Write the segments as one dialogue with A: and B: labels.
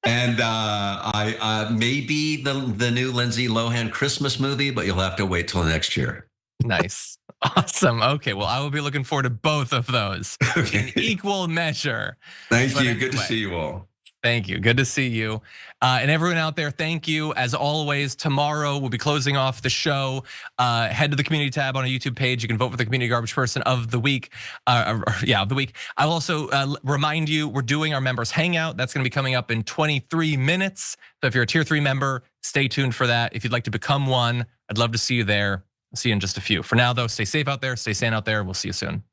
A: And I maybe the new Lindsay Lohan Christmas movie, but you'll have to wait till next year.
B: Nice. Awesome. Okay, well, I will be looking forward to both of those in equal measure.
A: Thank you. Good to see you all.
B: Thank you. Good to see you. And everyone out there, thank you. As always, tomorrow we'll be closing off the show. Head to the community tab on our YouTube page. You can vote for the community garbage person of the week. Of the week. I'll also remind you, we're doing our members hangout. That's going to be coming up in 23 minutes. So if you're a tier 3 member, stay tuned for that. If you'd like to become one, I'd love to see you there. I'll see you in just a few. For now, though, stay safe out there. Stay sane out there. We'll see you soon.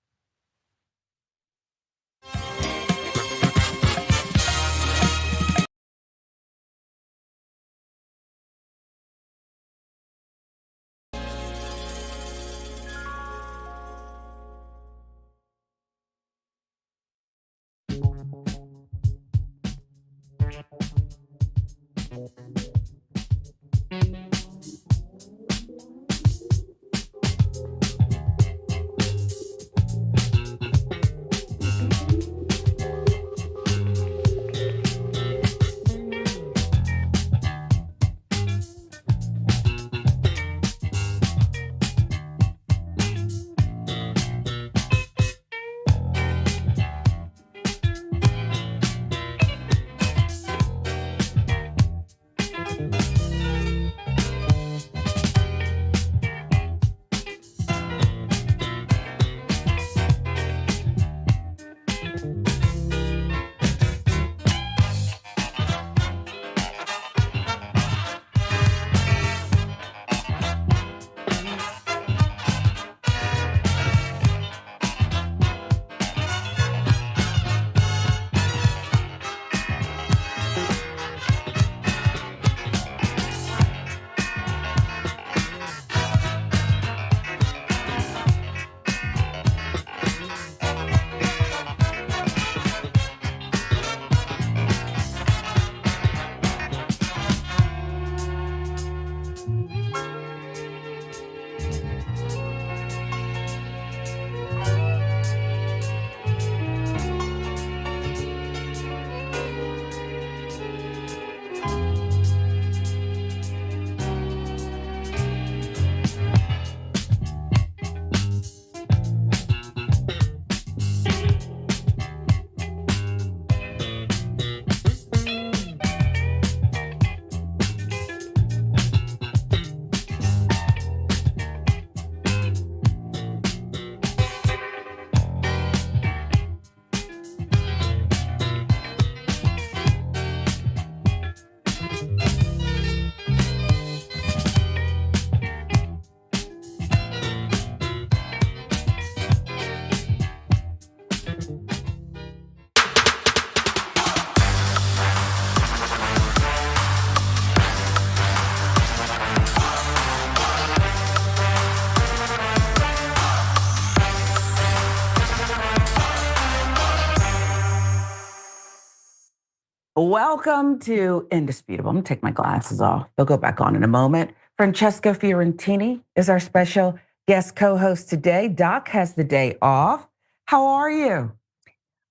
C: Welcome to Indisputable. I'm gonna take my glasses off. They'll go back on in a moment. Francesca Fiorentini is our special guest co-host today. Doc has the day off. How are you?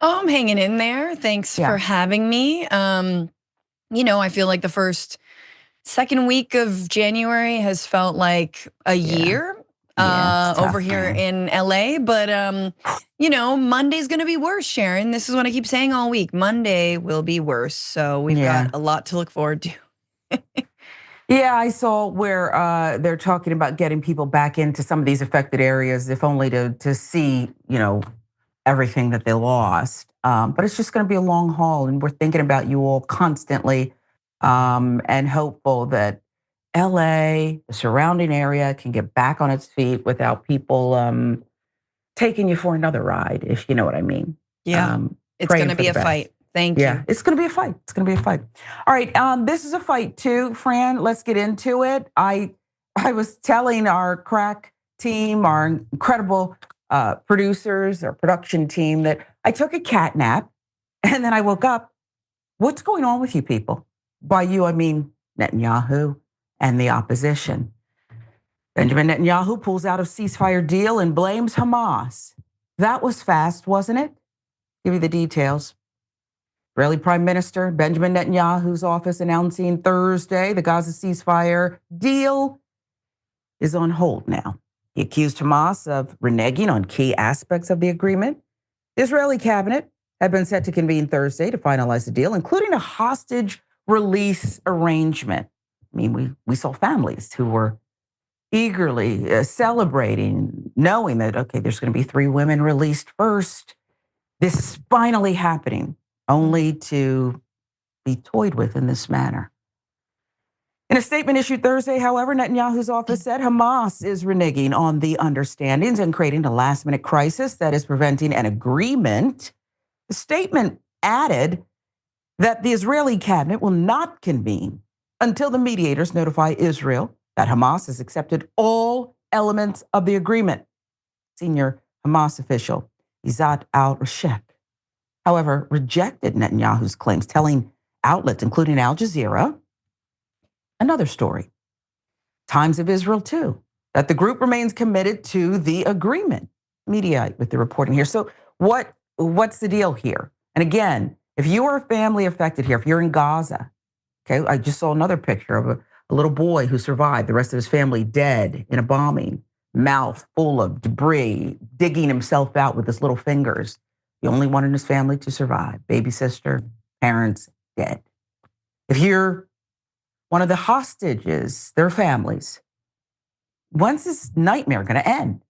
D: Oh, I'm hanging in there. Thanks for having me. You know, I feel like the second week of January has felt like a year over here in LA, but you know, Monday's gonna be worse, Sharon. This is what I keep saying all week. Monday will be worse, so we've got a lot to look forward to.
C: Yeah, I saw where they're talking about getting people back into some of these affected areas, if only to see, you know, everything that they lost. But it's just gonna be a long haul, and we're thinking about you all constantly, and hopeful that LA, the surrounding area, can get back on its feet without people taking you for another ride, if you know what I mean.
D: Yeah, it's gonna be a fight. Thank you.
C: Yeah, it's gonna be a fight. It's gonna be a fight. All right, this is a fight too, Fran. Let's get into it. I was telling our crack team, our incredible producers, our production team, that I took a cat nap and then I woke up. What's going on with you people? By you, I mean Netanyahu and the opposition. Benjamin Netanyahu pulls out of ceasefire deal and blames Hamas. That was fast, wasn't it? Give you the details. Israeli Prime Minister Benjamin Netanyahu's office announcing Thursday the Gaza ceasefire deal is on hold now. He accused Hamas of reneging on key aspects of the agreement. The Israeli cabinet had been set to convene Thursday to finalize the deal, including a hostage release arrangement. I mean, we saw families who were eagerly celebrating, knowing that, okay, there's going to be 3 women released first. This is finally happening, only to be toyed with in this manner. In a statement issued Thursday, however, Netanyahu's office said Hamas is reneging on the understandings and creating a last-minute crisis that is preventing an agreement. The statement added that the Israeli cabinet will not convene until the mediators notify Israel that Hamas has accepted all elements of the agreement. Senior Hamas official Izzat al-Rashek, however, rejected Netanyahu's claims, telling outlets, including Al Jazeera, another story, Times of Israel too, that the group remains committed to the agreement. Media with the reporting here. So what's the deal here? And again, if you are a family affected here, if you're in Gaza, okay, I just saw another picture of a little boy who survived, the rest of his family dead in a bombing, mouth full of debris, digging himself out with his little fingers. The only one in his family to survive, baby sister, parents dead. If you're one of the hostages, their families, when's this nightmare going to end?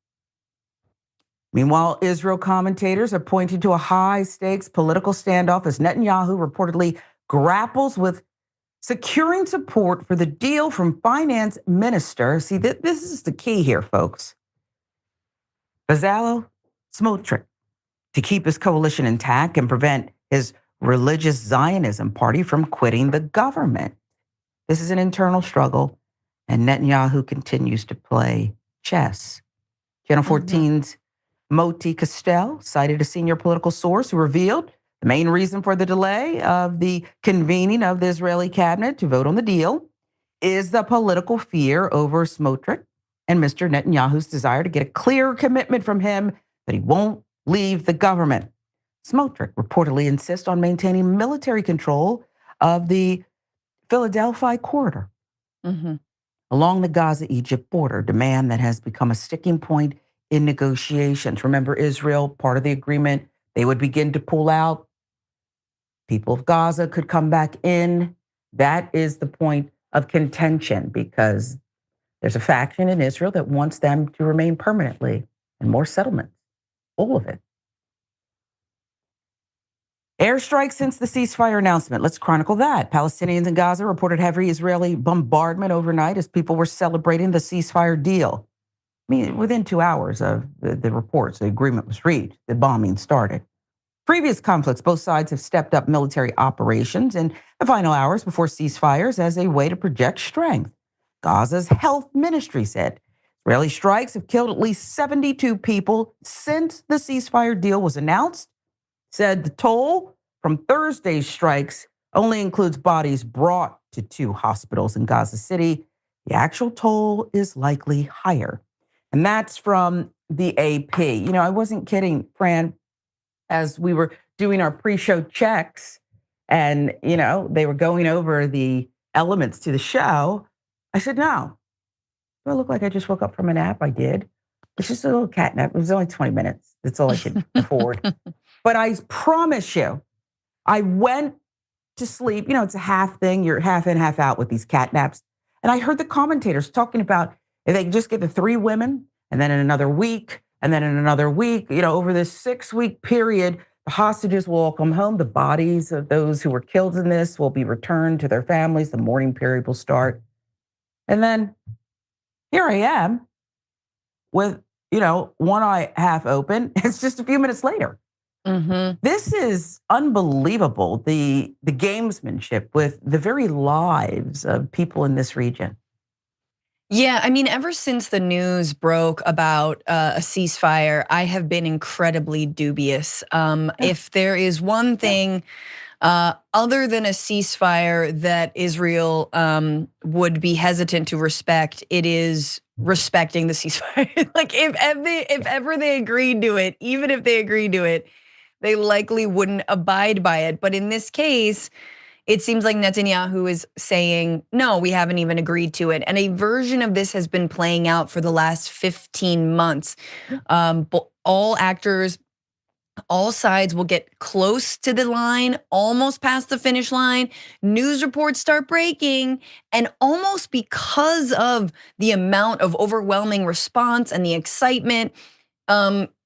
C: Meanwhile, Israel commentators are pointing to a high-stakes political standoff as Netanyahu reportedly grapples with securing support for the deal from finance minister. See, this is the key here, folks. Bezalel Smotrich, to keep his coalition intact and prevent his religious Zionism party from quitting the government. This is an internal struggle, and Netanyahu continues to play chess. Channel 14's Moti Castell cited a senior political source who revealed the main reason for the delay of the convening of the Israeli cabinet to vote on the deal is the political fear over Smotrich and Mr. Netanyahu's desire to get a clear commitment from him that he won't leave the government. Smotrich reportedly insists on maintaining military control of the Philadelphia corridor along the Gaza-Egypt border, demand that has become a sticking point in negotiations. Remember, Israel, part of the agreement, they would begin to pull out. People of Gaza could come back in. That is the point of contention because there's a faction in Israel that wants them to remain permanently and more settlements, all of it. Airstrikes since the ceasefire announcement. Let's chronicle that. Palestinians in Gaza reported heavy Israeli bombardment overnight as people were celebrating the ceasefire deal. I mean, within 2 hours of the reports, the agreement was reached, the bombing started. Previous conflicts, both sides have stepped up military operations in the final hours before ceasefires as a way to project strength. Gaza's health ministry said Israeli strikes have killed at least 72 people since the ceasefire deal was announced. Said the toll from Thursday's strikes only includes bodies brought to 2 hospitals in Gaza City. The actual toll is likely higher. And that's from the AP. You know, I wasn't kidding, Fran, as we were doing our pre-show checks and, you know, they were going over the elements to the show. I said, no. Do I look like I just woke up from a nap? I did. It's just a little cat nap. It was only 20 minutes. That's all I could afford. But I promise you, I went to sleep. You know, it's a half thing. You're half in, half out with these cat naps. And I heard the commentators talking about if they just get the 3 women and then in another week and then in another week, you know, over this 6-week period, the hostages will all come home. The bodies of those who were killed in this will be returned to their families. The mourning period will start. And then here I am with, you know, one eye half open. It's just a few minutes later. This is unbelievable, the gamesmanship with the very lives of people in this region.
D: Yeah, I mean, ever since the news broke about a ceasefire, I have been incredibly dubious. If there is one thing other than a ceasefire that Israel would be hesitant to respect, it is respecting the ceasefire. Like if ever they agreed to it, even if they agreed to it, they likely wouldn't abide by it. But in this case, it seems like Netanyahu is saying, no, we haven't even agreed to it. And a version of this has been playing out for the last 15 months. All actors, all sides will get close to the line, almost past the finish line. News reports start breaking, and almost because of the amount of overwhelming response and the excitement,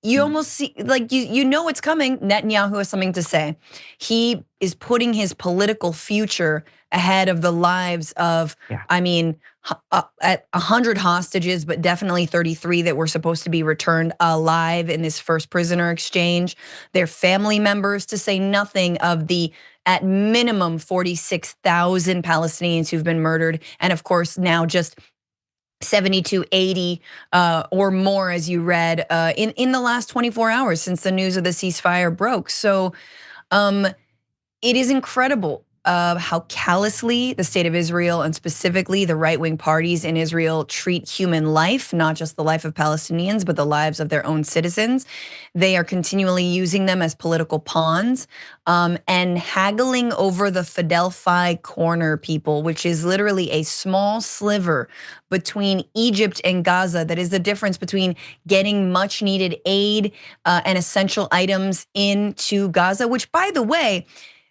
D: you almost see, like you know it's coming. Netanyahu has something to say. He is putting his political future ahead of the lives of, at 100 hostages, but definitely 33 that were supposed to be returned alive in this first prisoner exchange. Their family members, to say nothing of the, at minimum, 46,000 Palestinians who've been murdered. And of course, now just 70 to 80 or more, as you read, in the last 24 hours since the news of the ceasefire broke. So it is incredible how callously the state of Israel and specifically the right-wing parties in Israel treat human life, not just the life of Palestinians, but the lives of their own citizens. They are continually using them as political pawns and haggling over the Fidelfi corner, people, which is literally a small sliver between Egypt and Gaza. That is the difference between getting much needed aid and essential items into Gaza, which, by the way,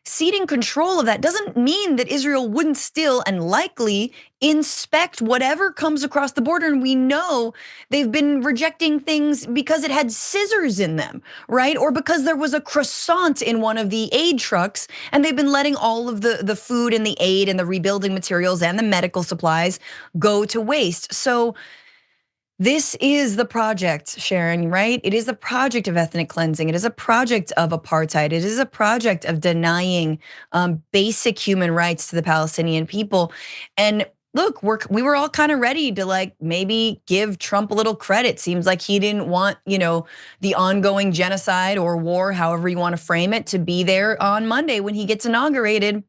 D: ceding control of that doesn't mean that Israel wouldn't still and likely inspect whatever comes across the border. And we know they've been rejecting things because it had scissors in them, right? Or because there was a croissant in one of the aid trucks, and they've been letting all of the food and the aid and the rebuilding materials and the medical supplies go to waste. So this is the project, Sharon, right? It is a project of ethnic cleansing. It is a project of apartheid. It is a project of denying basic human rights to the Palestinian people. And look, we were all kind of ready to like maybe give Trump a little credit. Seems like he didn't want, the ongoing genocide or war, however you want to frame it, to be there on Monday when he gets inaugurated.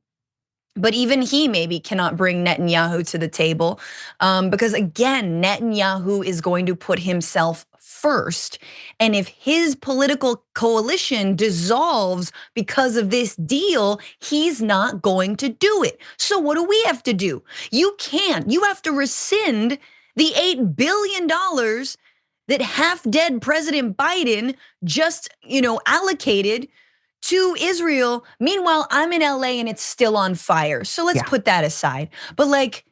D: But even he maybe cannot bring Netanyahu to the table because, again, Netanyahu is going to put himself first. And if his political coalition dissolves because of this deal, he's not going to do it. So what do we have to do? You can't. You have to rescind the $8 billion that half-dead President Biden just, allocated to Israel. Meanwhile, I'm in LA and it's still on fire. So let's put that aside. But like,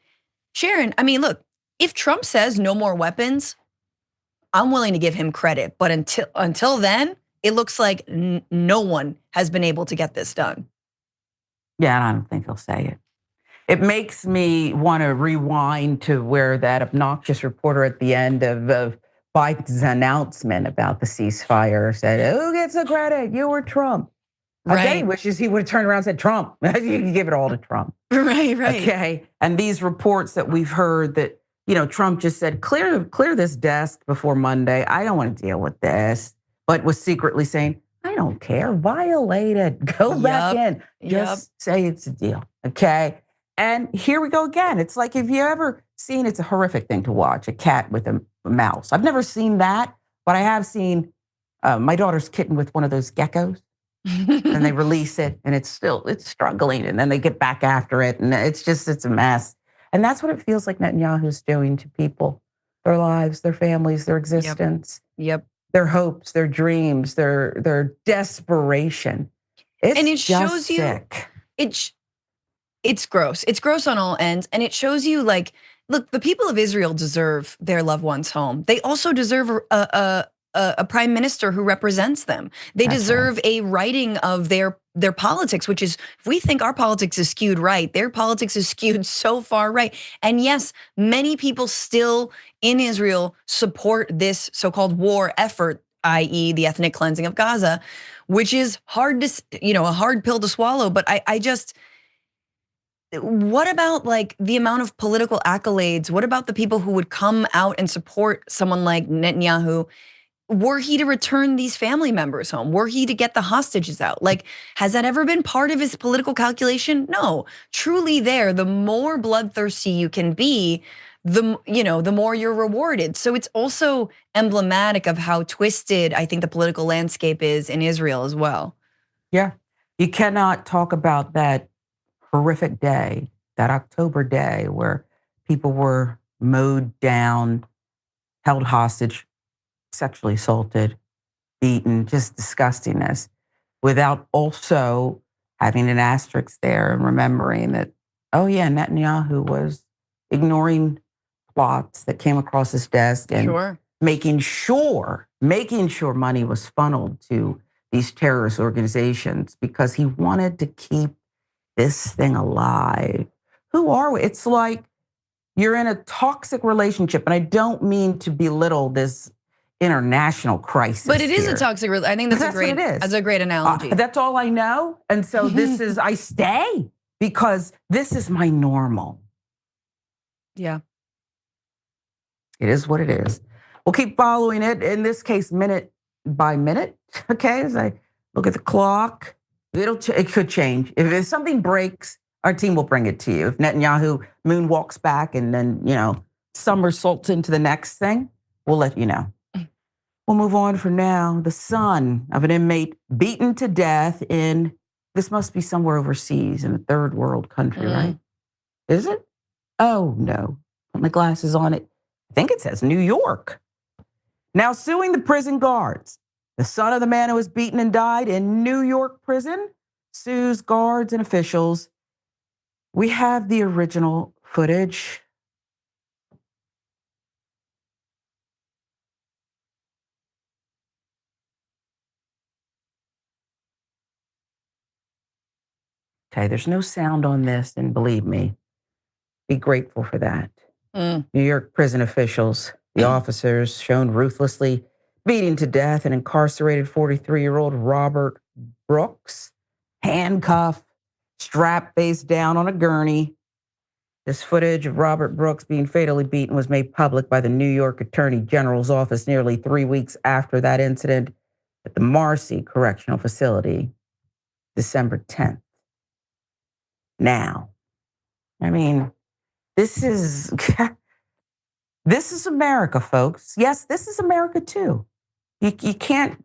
D: Sharon, I mean, look, if Trump says no more weapons, I'm willing to give him credit. But until then, it looks like no one has been able to get this done.
C: Yeah, I don't think he'll say it. It makes me want to rewind to where that obnoxious reporter at the end of Biden's announcement about the ceasefire said, who gets the credit? You or Trump?
D: Right.
C: Okay, wishes he would have turned around and said, Trump. You can give it all to Trump.
D: Right.
C: Okay, and these reports that we've heard that, Trump just said, clear this desk before Monday. I don't want to deal with this. But was secretly saying, I don't care, violate it, go back in. Just say it's a deal, okay? And here we go again. It's like, if you ever seen, it's a horrific thing to watch, a cat with a mouse. I've never seen that, but I have seen my daughter's kitten with one of those geckos. And they release it and it's struggling, and then they get back after it, and it's a mess. And that's what it feels like Netanyahu's doing to people, their lives, their families, their existence, their hopes, their dreams, their desperation.
D: And it shows
C: sick.
D: It's gross. It's gross on all ends, and it shows you like, look, the people of Israel deserve their loved ones home. They also deserve a prime minister who represents them. They deserve a writing of their politics, which is, if we think our politics is skewed right, their politics is skewed so far right. And yes, many people still in Israel support this so-called war effort, i.e. the ethnic cleansing of Gaza, which is hard to, a hard pill to swallow. But I just, what about like the amount of political accolades? What about the people who would come out and support someone like Netanyahu were he to return these family members home? Were he to get the hostages out? Like, has that ever been part of his political calculation? No. Truly there, the more bloodthirsty you can be, the more you're rewarded. So it's also emblematic of how twisted I think the political landscape is in Israel as well.
C: Yeah, you cannot talk about that horrific day, that October day where people were mowed down, held hostage, sexually assaulted, beaten, just disgustingness, without also having an asterisk there and remembering that, oh yeah, Netanyahu was ignoring plots that came across his desk and making sure money was funneled to these terrorist organizations because he wanted to keep this thing alive. Who are we? It's like you're in a toxic relationship, and I don't mean to belittle this international crisis.
D: But it is a toxic relationship. I think that's a great analogy.
C: That's all I know. And so I stay because this is my normal.
D: Yeah.
C: It is what it is. We'll keep following it, in this case, minute by minute, okay? As I look at the clock, it could change. If something breaks, our team will bring it to you. If Netanyahu moonwalks back and then, somersaults into the next thing, we'll let you know. We'll move on for now. The son of an inmate beaten to death this must be somewhere overseas in a third world country, right? Is it? Oh, no. Put my glasses on it. I think it says New York. Now suing the prison guards. The son of the man who was beaten and died in New York prison sues guards and officials. We have the original footage. Okay, there's no sound on this, and believe me, be grateful for that. New York prison officials, the officers shown ruthlessly beating to death an incarcerated 43-year-old Robert Brooks, handcuffed, strapped face down on a gurney. This footage of Robert Brooks being fatally beaten was made public by the New York Attorney General's office nearly 3 weeks after that incident at the Marcy Correctional Facility, December 10th. Now, I mean, this is America, folks. Yes, this is America too. You can't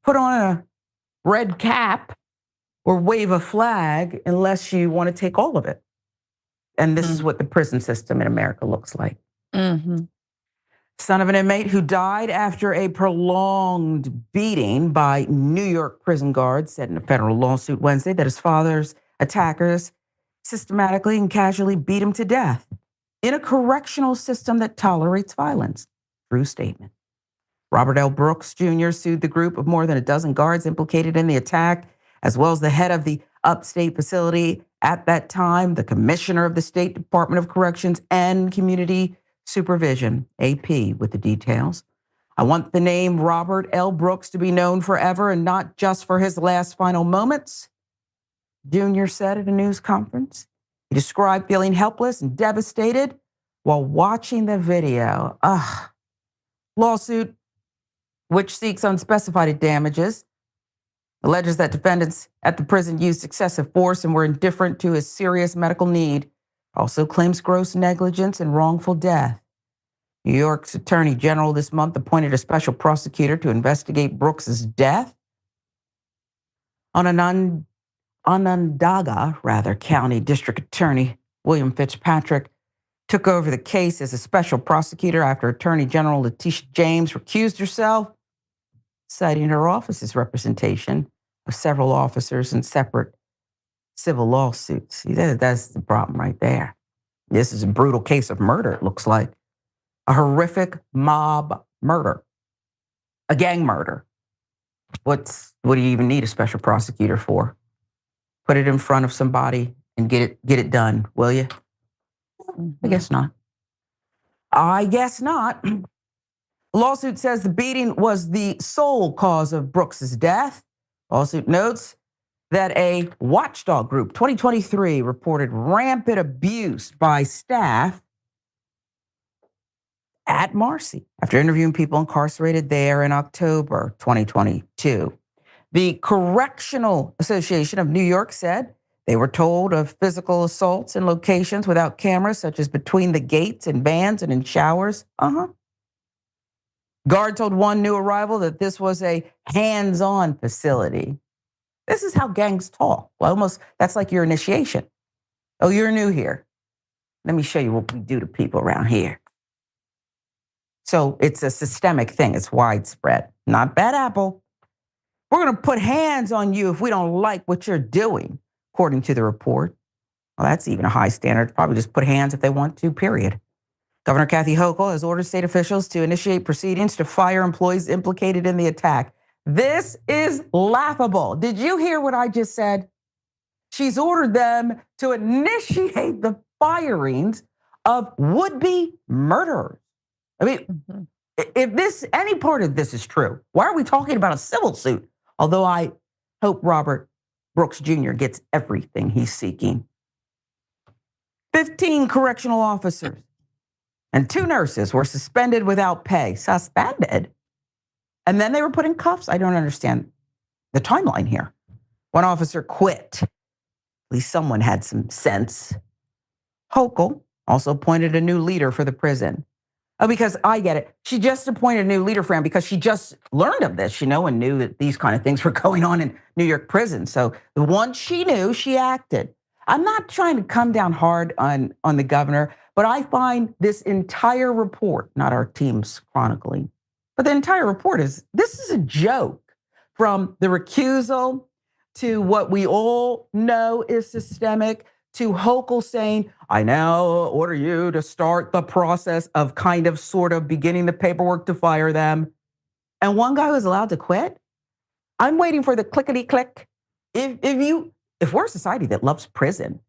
C: put on a red cap or wave a flag unless you want to take all of it. And this is what the prison system in America looks like. Son of an inmate who died after a prolonged beating by New York prison guards said in a federal lawsuit Wednesday that his father's attackers systematically and casually beat him to death in a correctional system that tolerates violence. True statement. Robert L. Brooks Jr. sued the group of more than a dozen guards implicated in the attack, as well as the head of the upstate facility at that time, the commissioner of the State Department of Corrections and Community Supervision, AP, with the details. I want the name Robert L. Brooks to be known forever and not just for his last final moments, Jr. said at a news conference. He described feeling helpless and devastated while watching the video. Lawsuit, which seeks unspecified damages, alleges that defendants at the prison used excessive force and were indifferent to his serious medical need. Also claims gross negligence and wrongful death. New York's Attorney General this month appointed a special prosecutor to investigate Brooks's death. Onondaga County District Attorney William Fitzpatrick took over the case as a special prosecutor after Attorney General Letitia James recused herself, citing her office's representation of several officers in separate civil lawsuits. See, that's the problem right there. This is a brutal case of murder, it looks like. A horrific mob murder, a gang murder. What do you even need a special prosecutor for? Put it in front of somebody and get it done, will you? I guess not. The lawsuit says the beating was the sole cause of Brooks's death. Lawsuit notes that a watchdog group, 2023, reported rampant abuse by staff at Marcy after interviewing people incarcerated there in October 2022. The Correctional Association of New York said They were told of physical assaults in locations without cameras, such as between the gates and vans and in showers. Guard told one new arrival that this was a hands-on facility. This is how gangs talk. Well, almost, that's like your initiation. Oh, you're new here. Let me show you what we do to people around here. So it's a systemic thing. It's widespread. Not bad apple. We're going to put hands on you if we don't like what you're doing, according to the report. Well, that's even a high standard. Probably just put hands if they want to, period. Governor Kathy Hochul has ordered state officials to initiate proceedings to fire employees implicated in the attack. This is laughable. Did you hear what I just said? She's ordered them to initiate the firings of would-be murderers. I mean, if any part of this is true, why are we talking about a civil suit? Although I hope Robert Brooks Jr. gets everything he's seeking. 15 correctional officers and 2 nurses were suspended without pay. Suspended? And then they were put in cuffs? I don't understand the timeline here. One officer quit. At least someone had some sense. Hochul also appointed a new leader for the prison. Oh, because I get it. She just appointed a new leader for him because she just learned of this, and knew that these kind of things were going on in New York prison. So once she knew, she acted. I'm not trying to come down hard on the governor, but I find this entire report, not our team's chronicling, but the entire report this is a joke. From the recusal to what we all know is systemic, to Hochul saying, I now order you to start the process of kind of sort of beginning the paperwork to fire them. And one guy was allowed to quit. I'm waiting for the clickety-click. If we're a society that loves prison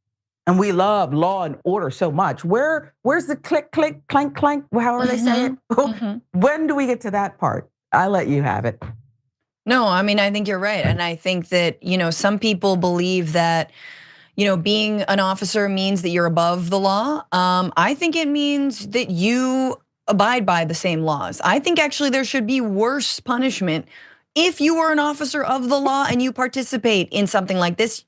C: and we love law and order so much, where's the click, click, clank, clank, however they say it? When do we get to that part? I'll let you have it.
D: No, I mean, I think you're right. And I think that, some people believe that, being an officer means that you're above the law. I think it means that you abide by the same laws. I think actually there should be worse punishment if you are an officer of the law and you participate in something like this.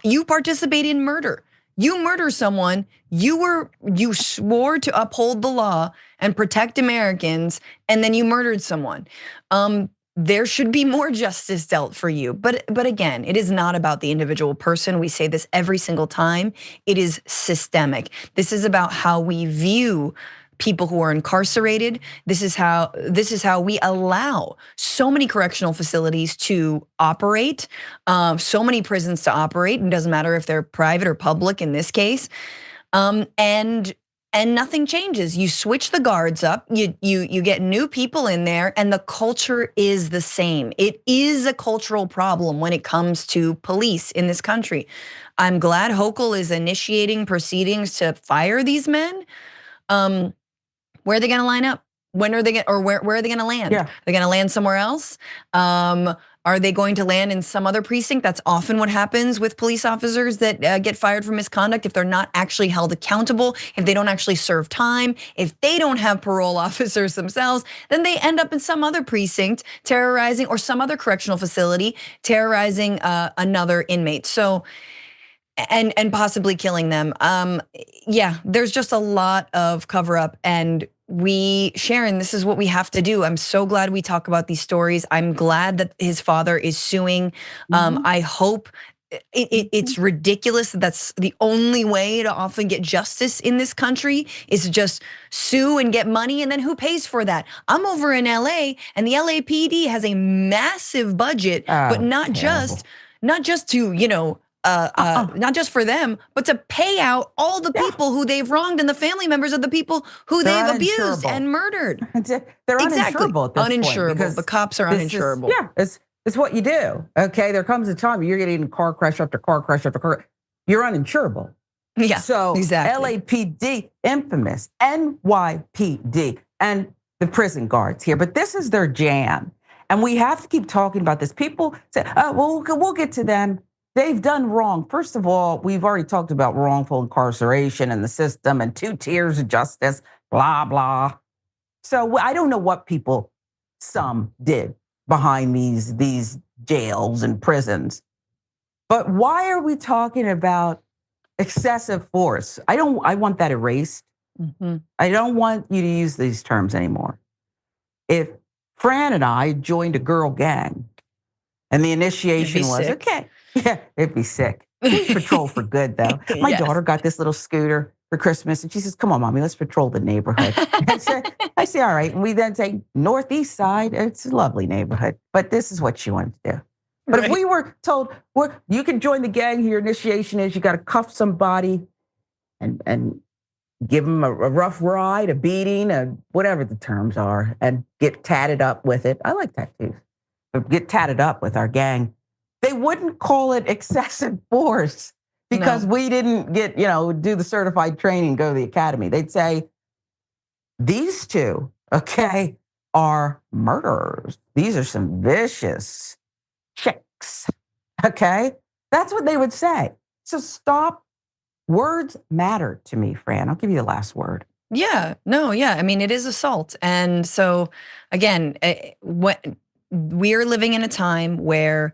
D: You participate in murder. You murder someone. You swore to uphold the law and protect Americans, and then you murdered someone. There should be more justice dealt for you. But again, it is not about the individual person. We say this every single time. It is systemic. This is about how we view people who are incarcerated. This is how we allow so many correctional facilities to operate, so many prisons to operate. It doesn't matter if they're private or public in this case. And nothing changes. You switch the guards up, you get new people in there, and the culture is the same. It is a cultural problem when it comes to police in this country. I'm glad Hochul is initiating proceedings to fire these men. Where are they gonna line up? When are they gonna, or where are they gonna land?
C: Yeah.
D: They're gonna land somewhere else? Are they going to land in some other precinct? That's often what happens with police officers that get fired for misconduct if they're not actually held accountable, if they don't actually serve time, if they don't have parole officers themselves, then they end up in some other precinct terrorizing, or some other correctional facility terrorizing another inmate. So, and possibly killing them. Yeah, there's just a lot of cover up, and Sharon, this is what we have to do. I'm so glad we talk about these stories. I'm glad that his father is suing. I hope it's ridiculous that that's the only way to often get justice in this country, is to just sue and get money, and then who pays for that? I'm over in LA, and the LAPD has a massive budget, but not just to, not just for them, but to pay out all the people who they've wronged and the family members of the people who they've abused and murdered.
C: They're uninsurable at this
D: uninsurable.
C: point, because
D: the cops are uninsurable.
C: It's what you do. Okay, there comes a time you're getting car crash after car crash after car. You're uninsurable.
D: Yeah,
C: so
D: exactly.
C: LAPD, infamous, NYPD, and the prison guards here. But this is their jam. And we have to keep talking about this. People say, well, we'll get to them. They've done wrong. First of all, we've already talked about wrongful incarceration and the system and 2 tiers of justice, blah, blah. So I don't know what some did behind these jails and prisons. But why are we talking about excessive force? I want that erased. Mm-hmm. I don't want you to use these terms anymore. If Fran and I joined a girl gang and the initiation was, sick. Okay, yeah, it'd be sick. We patrol for good, though. My daughter got this little scooter for Christmas, and she says, come on, Mommy, let's patrol the neighborhood. I say, all right. And we then take northeast side. It's a lovely neighborhood, but this is what she wanted to do. But if we were told, you can join the gang, your initiation is you got to cuff somebody and give them a rough ride, a beating, whatever the terms are, and get tatted up with it. I like tattoos. But get tatted up with our gang. They wouldn't call it excessive force because we didn't get, do the certified training, go to the academy. They'd say, these two, okay, are murderers. These are some vicious chicks, okay? That's what they would say. So stop. Words matter to me, Fran. I'll give you the last word.
D: Yeah, I mean, it is assault. And so, again, we're living in a time where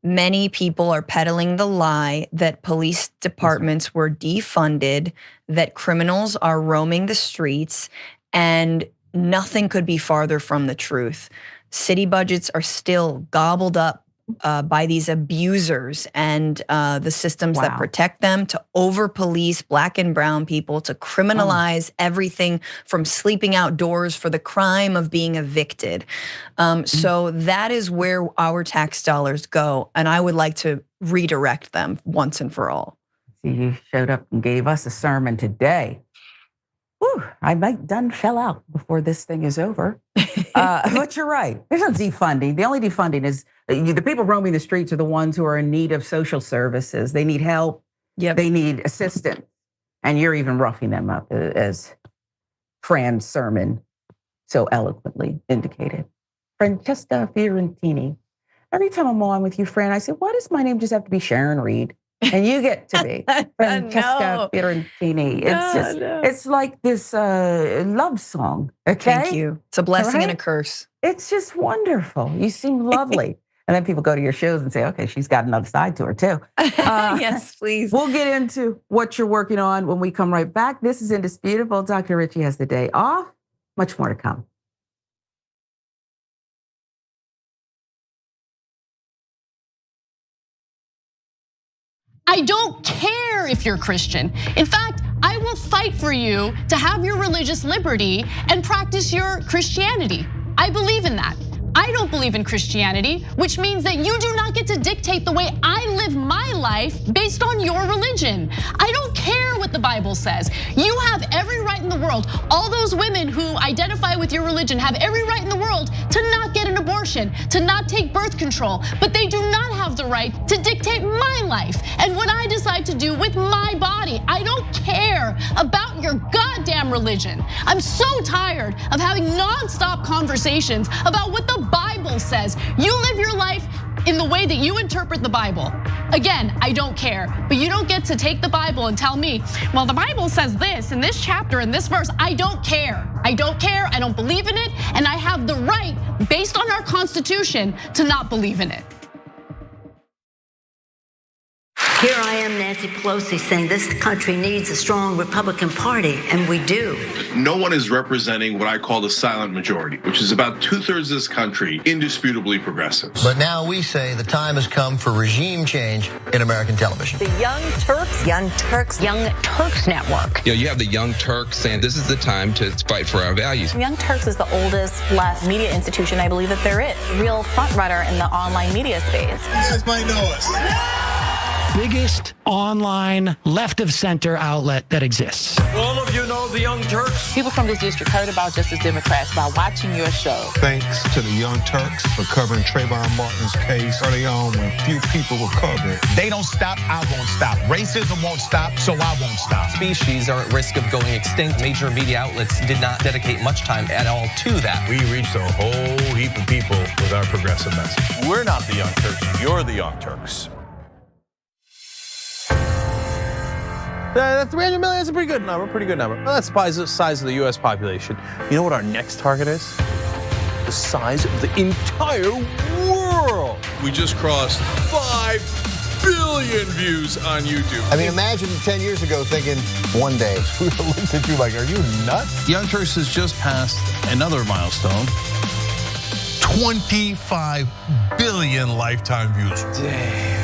D: many people are peddling the lie that police departments were defunded, that criminals are roaming the streets, and nothing could be farther from the truth. City budgets are still gobbled up by these abusers and the systems that protect them, to over-police Black and brown people, to criminalize everything from sleeping outdoors for the crime of being evicted. So that is where our tax dollars go, and I would like to redirect them once and for all.
C: See, you showed up and gave us a sermon today. Whew, I might done fell out before this thing is over. But you're right. There's no defunding. The only defunding is the people roaming the streets are the ones who are in need of social services. They need help. Yep. They need assistance. And you're even roughing them up, as Fran's sermon so eloquently indicated. Francesca Fiorentini. Every time I'm on with you, Fran, I say, why does my name just have to be Sharon Reed? And you get to be Francesca Fiorentini. It's like this love song, okay?
D: Thank you. It's a blessing and a curse.
C: It's just wonderful. You seem lovely. And then people go to your shows and say, okay, she's got another side to her too.
D: Yes, please.
C: We'll get into what you're working on when we come right back. This is Indisputable. Dr. Richie has the day off. Much more to come.
E: I don't care if you're Christian. In fact, I will fight for you to have your religious liberty and practice your Christianity. I believe in that. I don't believe in Christianity, which means that you do not get to dictate the way I live my life based on your religion. I don't care what the Bible says. You have every right in the world. All those women who identify with your religion have every right in the world to not get an abortion, to not take birth control, but they do not have the right to dictate my life and what I decide to do with my body. I don't care about your goddamn religion. I'm so tired of having nonstop conversations about what the Bible says. You live your life in the way that you interpret the Bible. Again, I don't care, but you don't get to take the Bible and tell me, well, the Bible says this in this chapter, in this verse. I don't care. I don't care. I don't believe in it. And I have the right, based on our Constitution, to not believe in it.
F: Here I am, Nancy Pelosi, saying this country needs a strong Republican Party, and we do.
G: No one is representing what I call the silent majority, which is about 2/3 of this country, indisputably progressive.
H: But now we say the time has come for regime change in American television.
I: The Young Turks Network.
J: You have the Young Turks saying this is the time to fight for our values.
I: Young Turks is the oldest left media institution I believe that there is. Real front runner in the online media space.
K: You guys might know us.
L: Biggest online left of center outlet that exists.
M: All of you know the Young Turks.
N: People from this district heard about Justice Democrats by watching your show.
K: Thanks to the Young Turks for covering Trayvon Martin's case early on when few people were covered.
O: They don't stop, I won't stop. Racism won't stop, so I won't stop.
B: Species are at risk of going extinct. Major media outlets did not dedicate much time at all to that.
P: We reached a whole heap of people with our progressive message.
Q: We're not the Young Turks, you're the Young Turks.
M: That 300 million is a pretty good number, Well, that's the size of the US population. You know what our next target is? The size of the entire world.
P: We just crossed 5
Q: billion views on YouTube.
H: I mean, imagine 10 years ago thinking, one day, we would have looked at you like, are you nuts?
M: Young Turks has just passed another milestone.
O: 25 billion lifetime views.
Q: Damn.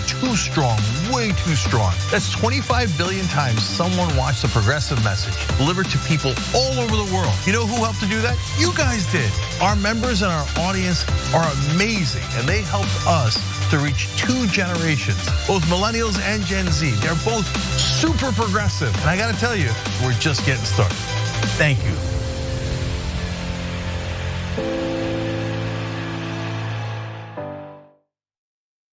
O: Too strong, way too strong. That's 25 billion times someone watched the progressive message delivered to people all over the world. You know who helped to do that? You guys did. Our members and our audience are amazing, and they helped us to reach 2 generations, both millennials and Gen Z. They're both super progressive. And I gotta tell you, we're just getting started. Thank you.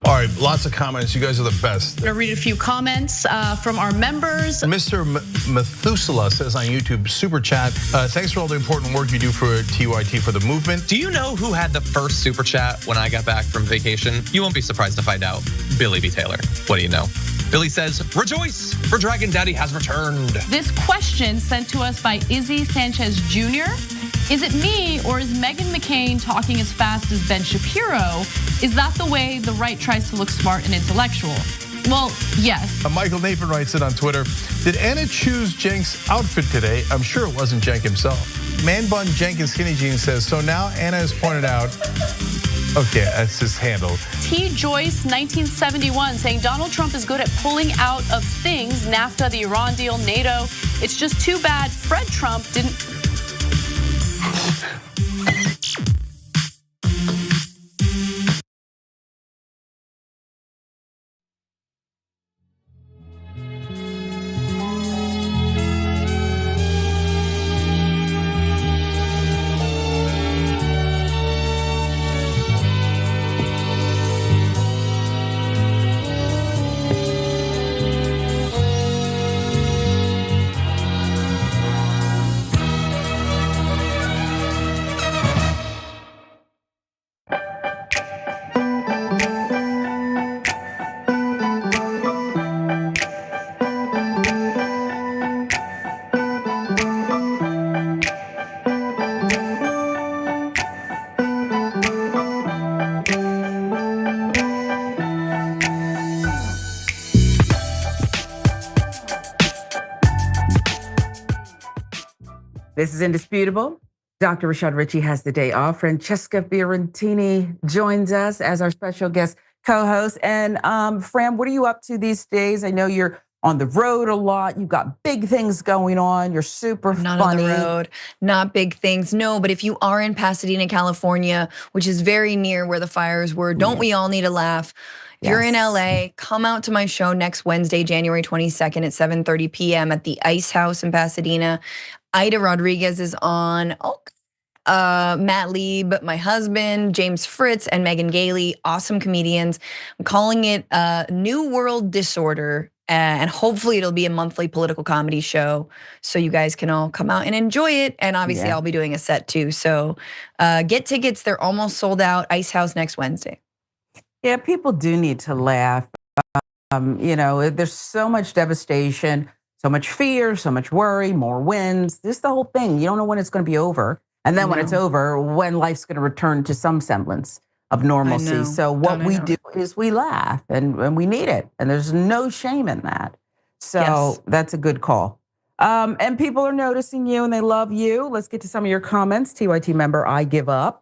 M: All right, lots of comments. You guys are the best.
R: I'm gonna read a few comments from our members.
M: Mr. Methuselah says on YouTube, super chat, thanks for all the important work you do for TYT for the movement.
B: Do you know who had the first super chat when I got back from vacation? You won't be surprised to find out. Billy B. Taylor. What do you know? Billy says, rejoice, for Dragon Daddy has returned.
E: This question sent to us by Izzy Sanchez Jr. Is it me or is Meghan McCain talking as fast as Ben Shapiro? Is that the way the right tries to look smart and intellectual? Well, yes.
M: Michael Nathan writes it on Twitter. Did Anna choose Cenk's outfit today? I'm sure it wasn't Cenk himself. Man Bun Jenkins Skinny Jeans says, so now Anna has pointed out, okay, that's his handle.
E: T. Joyce, 1971, saying Donald Trump is good at pulling out of things, NAFTA, the Iran deal, NATO. It's just too bad Fred Trump didn't.
C: This is indisputable. Dr. Rashad Ritchie has the day off. Francesca Fiorentini joins us as our special guest co-host. And Fran, what are you up to these days? I know you're on the road a lot. You've got big things going on. You're super
D: Not
C: funny.
D: on the road, not big things. No, but if you are in Pasadena, California, which is very near where the fires were, don't we all need a laugh? If you're in LA, come out to my show next Wednesday, January 22nd at 7:30 p.m. at the Ice House in Pasadena. Ida Rodriguez is on. Matt Lieb, my husband, James Fritz, and Megan Gailey, awesome comedians. I'm calling it New World Disorder, and hopefully it'll be a monthly political comedy show, so you guys can all come out and enjoy it. And obviously I'll be doing a set too. So get tickets, they're almost sold out. Ice House next Wednesday.
C: Yeah, people do need to laugh. You know, there's so much devastation, so much fear, so much worry, more wins. This is the whole thing. You don't know when it's going to be over. And then when it's over, when life's going to return to some semblance of normalcy. So what we do is we laugh, and we need it. And there's no shame in that. So that's a good call. And people are noticing you and they love you. Let's get to some of your comments. TYT member, I give up.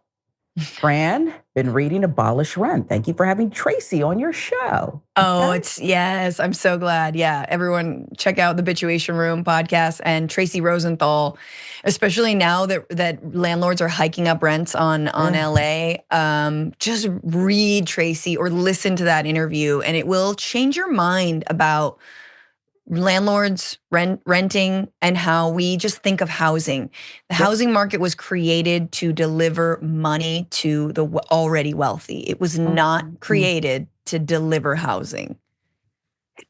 C: Fran, been reading Abolish Rent. Thank you for having Tracy on your show.
D: Oh, yes, I'm so glad. Yeah, everyone check out the Bituation Room podcast and Tracy Rosenthal, especially now that landlords are hiking up rents on LA. Just read Tracy or listen to that interview and it will change your mind about landlords, renting, and how we just think of housing. The housing market was created to deliver money to the already wealthy. It was not created to deliver housing.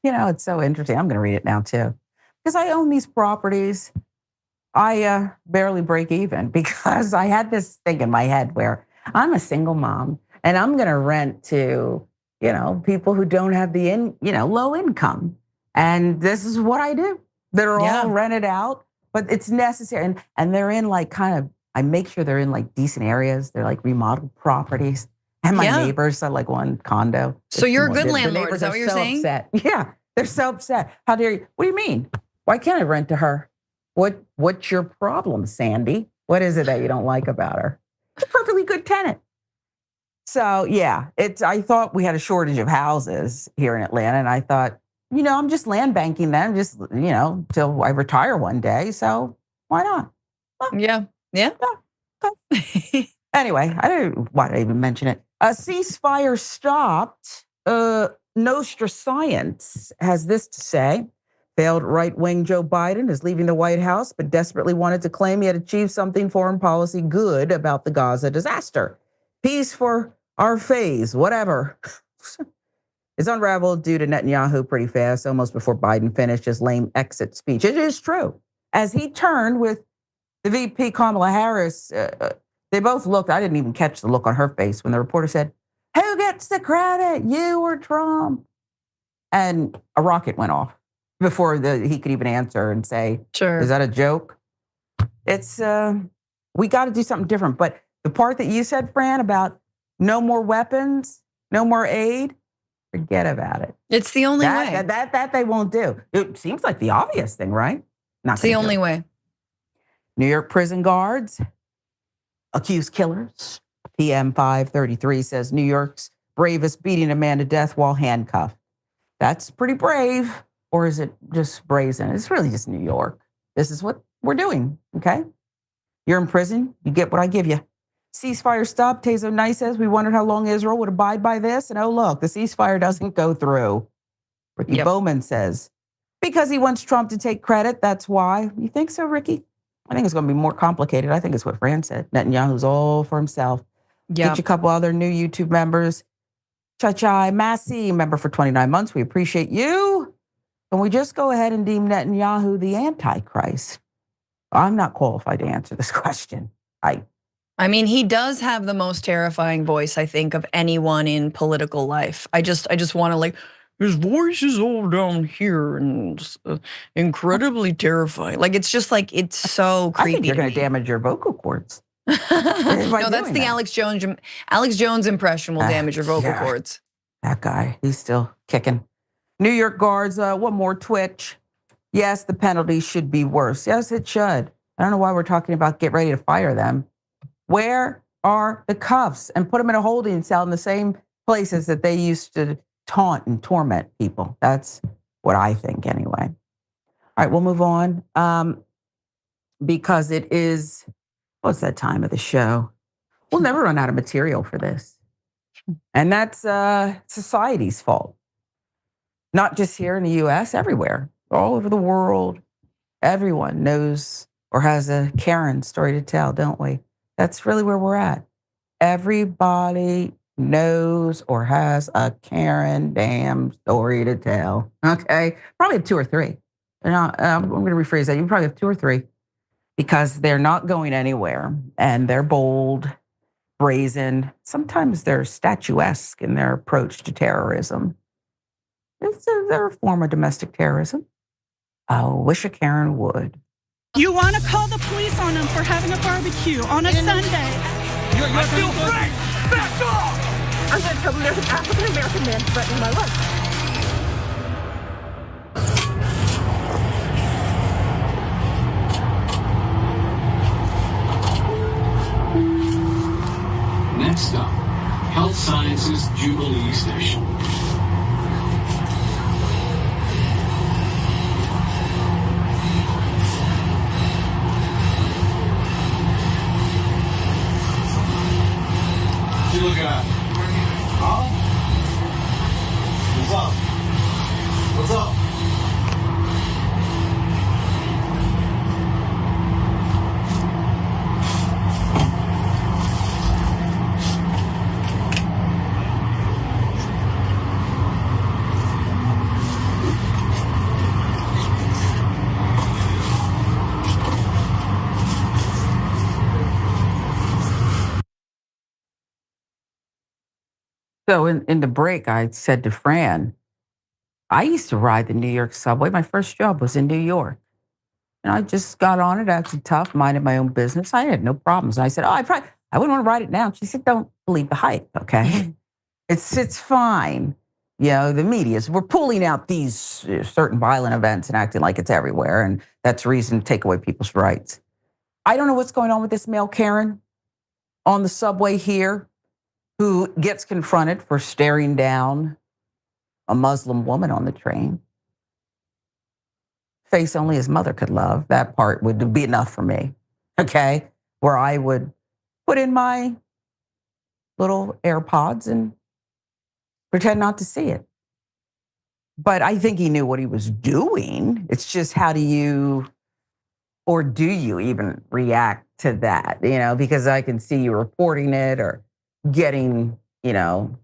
C: You know, it's so interesting. I'm going to read it now too. Because I own these properties. I barely break even because I had this thing in my head where I'm a single mom and I'm going to rent to, you know, people who don't have the low income. And this is what I do. They're all rented out, but it's necessary. And they're in like I make sure they're in like decent areas. They're like remodeled properties. And my neighbors are like one condo.
D: So you're a good landlord, is that what you're saying?
C: Upset. Yeah, they're so upset. How dare you? What do you mean? Why can't I rent to her? What's your problem, Sandy? What is it that you don't like about her? She's a perfectly good tenant. So yeah, I thought we had a shortage of houses here in Atlanta, and I thought, I'm just land banking them, just till I retire one day. So why not? Well,
D: yeah.
C: Okay. Anyway, why did I even mention it? A ceasefire stopped. Nostra Science has this to say. Failed right-wing Joe Biden is leaving the White House, but desperately wanted to claim he had achieved something foreign policy good about the Gaza disaster. Peace for our phase, whatever. It's unraveled due to Netanyahu pretty fast, almost before Biden finished his lame exit speech. It is true. As he turned with the VP Kamala Harris, they both looked, I didn't even catch the look on her face when the reporter said, "Who gets the credit, you or Trump?" And a rocket went off before he could even answer and say,
D: "Sure,
C: is that a joke?" It's, we got to do something different. But the part that you said, Fran, about no more weapons, no more aid, forget about it.
D: It's the only way.
C: That they won't do. It seems like the obvious thing, right?
D: It's the only way.
C: New York prison guards accuse killers. PM 533 says New York's bravest beating a man to death while handcuffed. That's pretty brave, or is it just brazen? It's really just New York. This is what we're doing, okay? You're in prison, you get what I give you. Ceasefire stop. Tazo Nice says, we wondered how long Israel would abide by this. And oh, look, the ceasefire doesn't go through. Ricky Bowman says, because he wants Trump to take credit, that's why. You think so, Ricky? I think it's going to be more complicated. I think it's what Fran said. Netanyahu's all for himself. Get you a couple other new YouTube members. Chai Massey, member for 29 months. We appreciate you. Can we just go ahead and deem Netanyahu the Antichrist? I'm not qualified to answer this question.
D: I mean, he does have the most terrifying voice, I think, of anyone in political life. I just want to his voice is all down here and it's incredibly terrifying. It's just it's so creepy.
C: I think you're going to damage your vocal cords.
D: No, that's the Alex Jones impression will damage your vocal cords.
C: That guy, he's still kicking. New York guards, one more twitch. Yes, the penalty should be worse. Yes, it should. I don't know why we're talking about get ready to fire them. Where are the cuffs? And put them in a holding cell in the same places that they used to taunt and torment people. That's what I think anyway. All right, we'll move on. Because it is, what's that time of the show? We'll never run out of material for this. And that's society's fault. Not just here in the US, everywhere, all over the world. Everyone knows or has a Karen story to tell, don't we? That's really where we're at. Everybody knows or has a Karen damn story to tell. Okay, probably have two or three. I'm going to rephrase that. You probably have two or three because they're not going anywhere and they're bold, brazen. Sometimes they're statuesque in their approach to terrorism. They're a form of domestic terrorism. I wish a Karen would.
S: You want to call the police on them for having a barbecue on a Sunday?
T: You're still free! Back off!
S: I'm going to tell them there's an African-American man threatening my life.
U: Next up, Health Sciences Jubilee Station.
T: You look at huh? What's up? What's up?
C: So in the break, I said to Fran, I used to ride the New York subway. My first job was in New York. And I just got on it, acted tough, minded my own business. I had no problems. And I said, I I wouldn't want to write it down. She said, don't believe the hype, okay? It's fine. You know, the media's, we're pulling out these certain violent events and acting like it's everywhere. And that's reason to take away people's rights. I don't know what's going on with this male Karen on the subway here who gets confronted for staring down a Muslim woman on the train. Face only his mother could love. That part would be enough for me, okay? Where I would put in my little AirPods and pretend not to see it. But I think he knew what he was doing. It's just how do you even react to that? You know, because I can see you reporting it or getting, you know,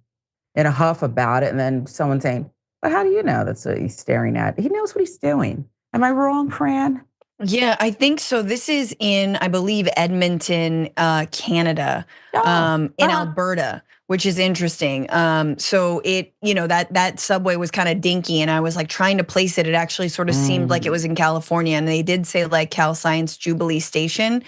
C: in a huff about it. And then someone saying, well, how do you know that's what he's staring at? He knows what he's doing. Am I wrong, Fran?
D: Yeah, I think so. This is in, I believe, Edmonton, Canada, in Alberta, which is interesting. So it, you know, that subway was kind of dinky, and I was like trying to place it. It actually sort of seemed like it was in California, and they did say like Cal Science Jubilee Station.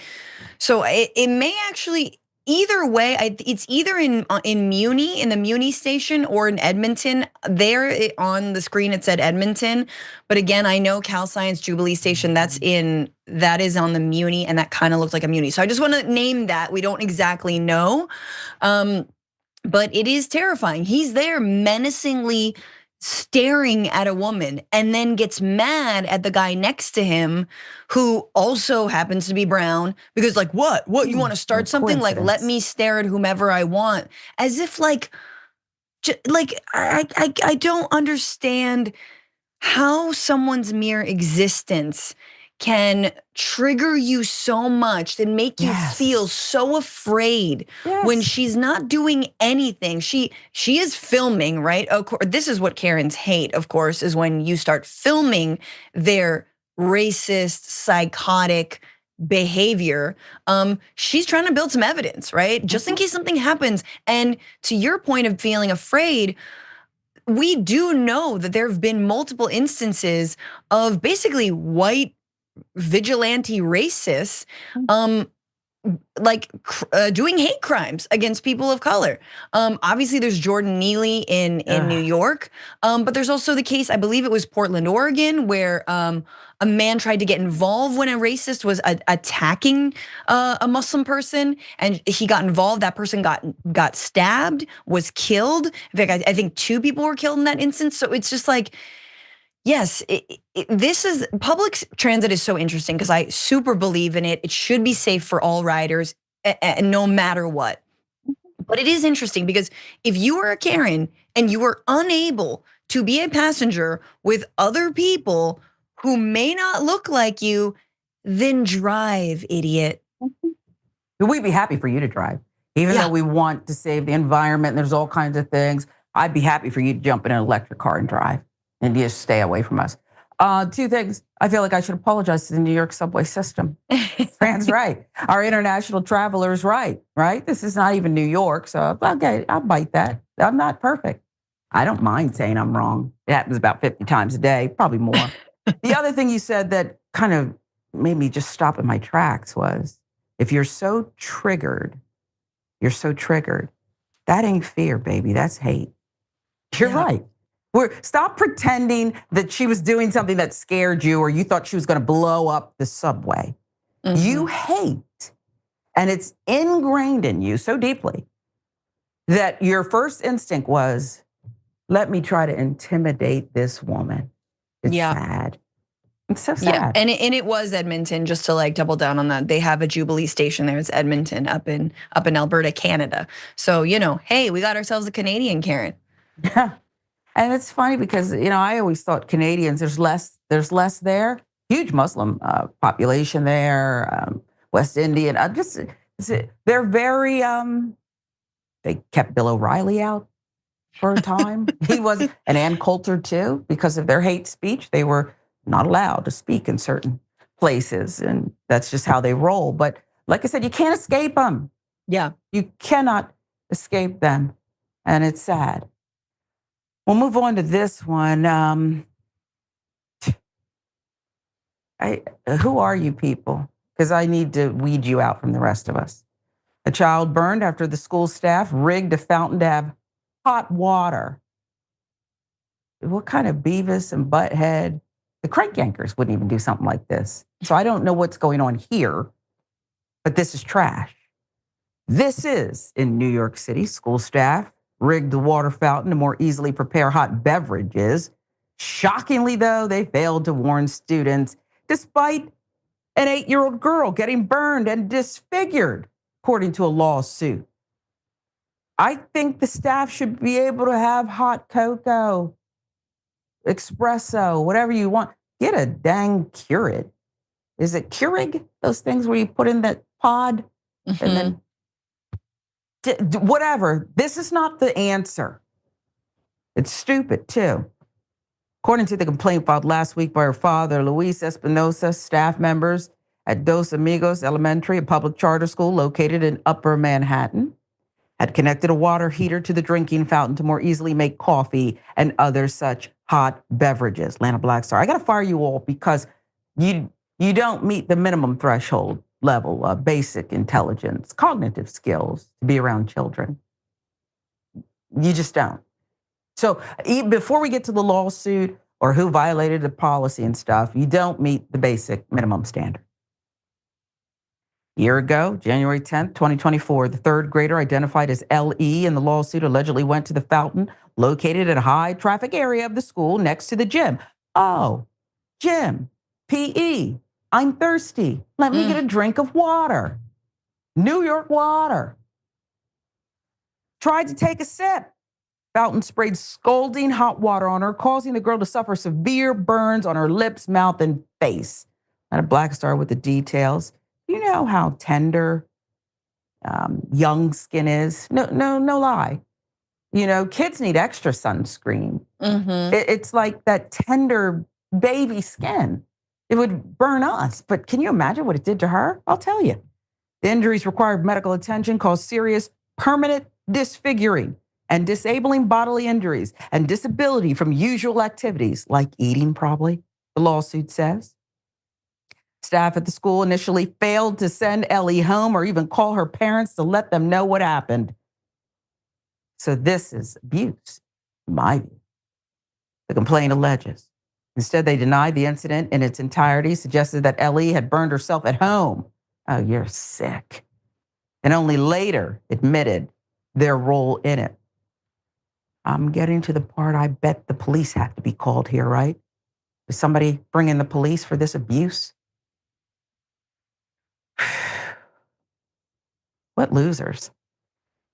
D: So it may actually. Either way, it's either in Muni, in the Muni station, or in Edmonton. There on the screen it said Edmonton, but again, I know Cal Science Jubilee Station. That is on the Muni, and that kind of looked like a Muni. So I just want to name that. We don't exactly know, but it is terrifying. He's there menacingly staring at a woman, and then gets mad at the guy next to him who also happens to be brown, because like, what you want to start something? Like, let me stare at whomever I want, as if like I don't understand how someone's mere existence can trigger you so much and make you feel so afraid when she's not doing anything. She is filming, right? Of course, this is what Karens hate, of course, is when you start filming their racist, psychotic behavior. She's trying to build some evidence, right? Just in case something happens. And to your point of feeling afraid, we do know that there have been multiple instances of basically white vigilante racists doing hate crimes against people of color. Obviously there's Jordan Neely in New York, but there's also the case, I believe it was Portland, Oregon, where a man tried to get involved when a racist was attacking a Muslim person, and he got involved. That person got stabbed, was killed. In fact, I think 2 people were killed in that instance. So it's just like, yes, this is, public transit is so interesting because I super believe in it. It should be safe for all riders, no matter what. But it is interesting because if you are a Karen and you are unable to be a passenger with other people who may not look like you, then drive, idiot.
C: We'd be happy for you to drive. Even though we want to save the environment and there's all kinds of things, I'd be happy for you to jump in an electric car and drive. And just stay away from us. 2 things. I feel like I should apologize to the New York subway system. Fran's right. Our international travelers right? This is not even New York, so okay, I'll bite that. I'm not perfect. I don't mind saying I'm wrong. It happens about 50 times a day, probably more. The other thing you said that kind of made me just stop in my tracks was, if you're so triggered, that ain't fear, baby, that's hate. You're right. Stop pretending that she was doing something that scared you or you thought she was going to blow up the subway. You hate, and it's ingrained in you so deeply that your first instinct was, let me try to intimidate this woman. It's sad. It's so sad.
D: Yeah, and it was Edmonton, just to like double down on that. They have a Jubilee station there. It's Edmonton up in Alberta, Canada. So, you know, hey, we got ourselves a Canadian Karen.
C: Yeah. And it's funny because, you know, I always thought Canadians, there's less there. Huge Muslim population there, West Indian. They're very, they kept Bill O'Reilly out for a time. He was, and Ann Coulter too, because of their hate speech. They were not allowed to speak in certain places, and that's just how they roll. But like I said, you can't escape them.
D: Yeah.
C: You cannot escape them, and it's sad. We'll move on to this one. Who are you people? Because I need to weed you out from the rest of us. A child burned after the school staff rigged a fountain to have hot water. What kind of Beavis and Butthead? The crank yankers wouldn't even do something like this. So I don't know what's going on here, but this is trash. This is in New York City. School staff rigged the water fountain to more easily prepare hot beverages. Shockingly, though, they failed to warn students, despite an 8-year-old girl getting burned and disfigured, according to a lawsuit. I think the staff should be able to have hot cocoa, espresso, whatever you want. Get a dang Keurig. Is it Keurig? Those things where you put in that pod and then whatever. This is not the answer. It's stupid too. According to the complaint filed last week by her father, Luis Espinosa, staff members at Dos Amigos Elementary, a public charter school located in Upper Manhattan, had connected a water heater to the drinking fountain to more easily make coffee and other such hot beverages. Lana Blackstar, I got to fire you all because you don't meet the minimum threshold level of basic intelligence, cognitive skills to be around children. You just don't. So before we get to the lawsuit or who violated the policy and stuff, you don't meet the basic minimum standard. A year ago, January 10th, 2024, the third grader identified as LE in the lawsuit allegedly went to the fountain located in a high traffic area of the school next to the gym. Oh, gym, PE, I'm thirsty. Let me get a drink of water. New York water. Tried to take a sip. Fountain sprayed scalding hot water on her, causing the girl to suffer severe burns on her lips, mouth, and face. And a Blackstar with the details. You know how tender young skin is. No lie. You know, kids need extra sunscreen. It's like that tender baby skin. It would burn us, but can you imagine what it did to her? I'll tell you. The injuries required medical attention, caused serious, permanent disfiguring and disabling bodily injuries and disability from usual activities, like eating probably, the lawsuit says. Staff at the school initially failed to send Ellie home or even call her parents to let them know what happened. So this is abuse, in my view. The complaint alleges. Instead, they denied the incident in its entirety, suggested that Ellie had burned herself at home. Oh, you're sick. And only later admitted their role in it. I'm getting to the part I bet the police have to be called here, right? Is somebody bring in the police for this abuse? What losers.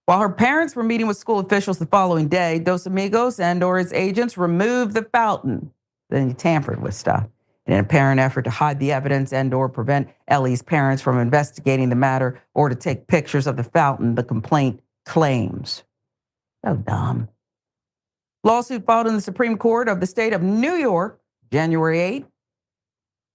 C: While her parents were meeting with school officials the following day, Dos Amigos and or its agents removed the fountain. Then he tampered with stuff in an apparent effort to hide the evidence and or prevent Ellie's parents from investigating the matter or to take pictures of the fountain, the complaint claims. So dumb. Lawsuit filed in the Supreme Court of the state of New York, January 8th,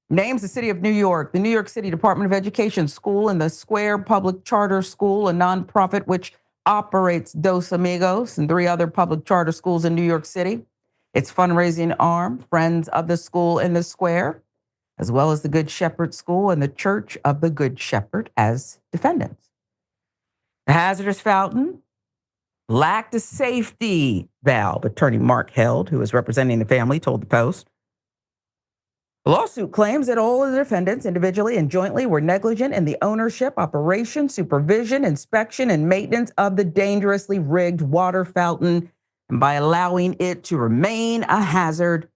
C: names the city of New York, the New York City Department of Education School, and the Square Public Charter School, a nonprofit which operates Dos Amigos and 3 other public charter schools in New York City. Its fundraising arm, Friends of the School in the Square, as well as the Good Shepherd School and the Church of the Good Shepherd as defendants. The hazardous fountain lacked a safety valve, attorney Mark Held, who is representing the family, told the Post. The lawsuit claims that all of the defendants, individually and jointly, were negligent in the ownership, operation, supervision, inspection, and maintenance of the dangerously rigged water fountain, and by allowing it to remain a hazard,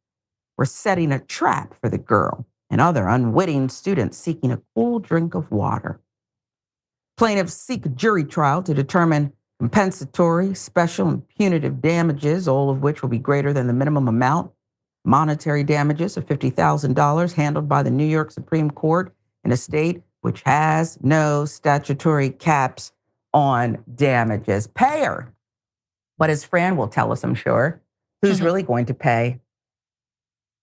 C: were setting a trap for the girl and other unwitting students seeking a cool drink of water. Plaintiffs seek a jury trial to determine compensatory, special, and punitive damages, all of which will be greater than the minimum amount. Monetary damages of $50,000 handled by the New York Supreme Court in a state which has no statutory caps on damages. Payer. But as Fran will tell us, I'm sure, who's really going to pay?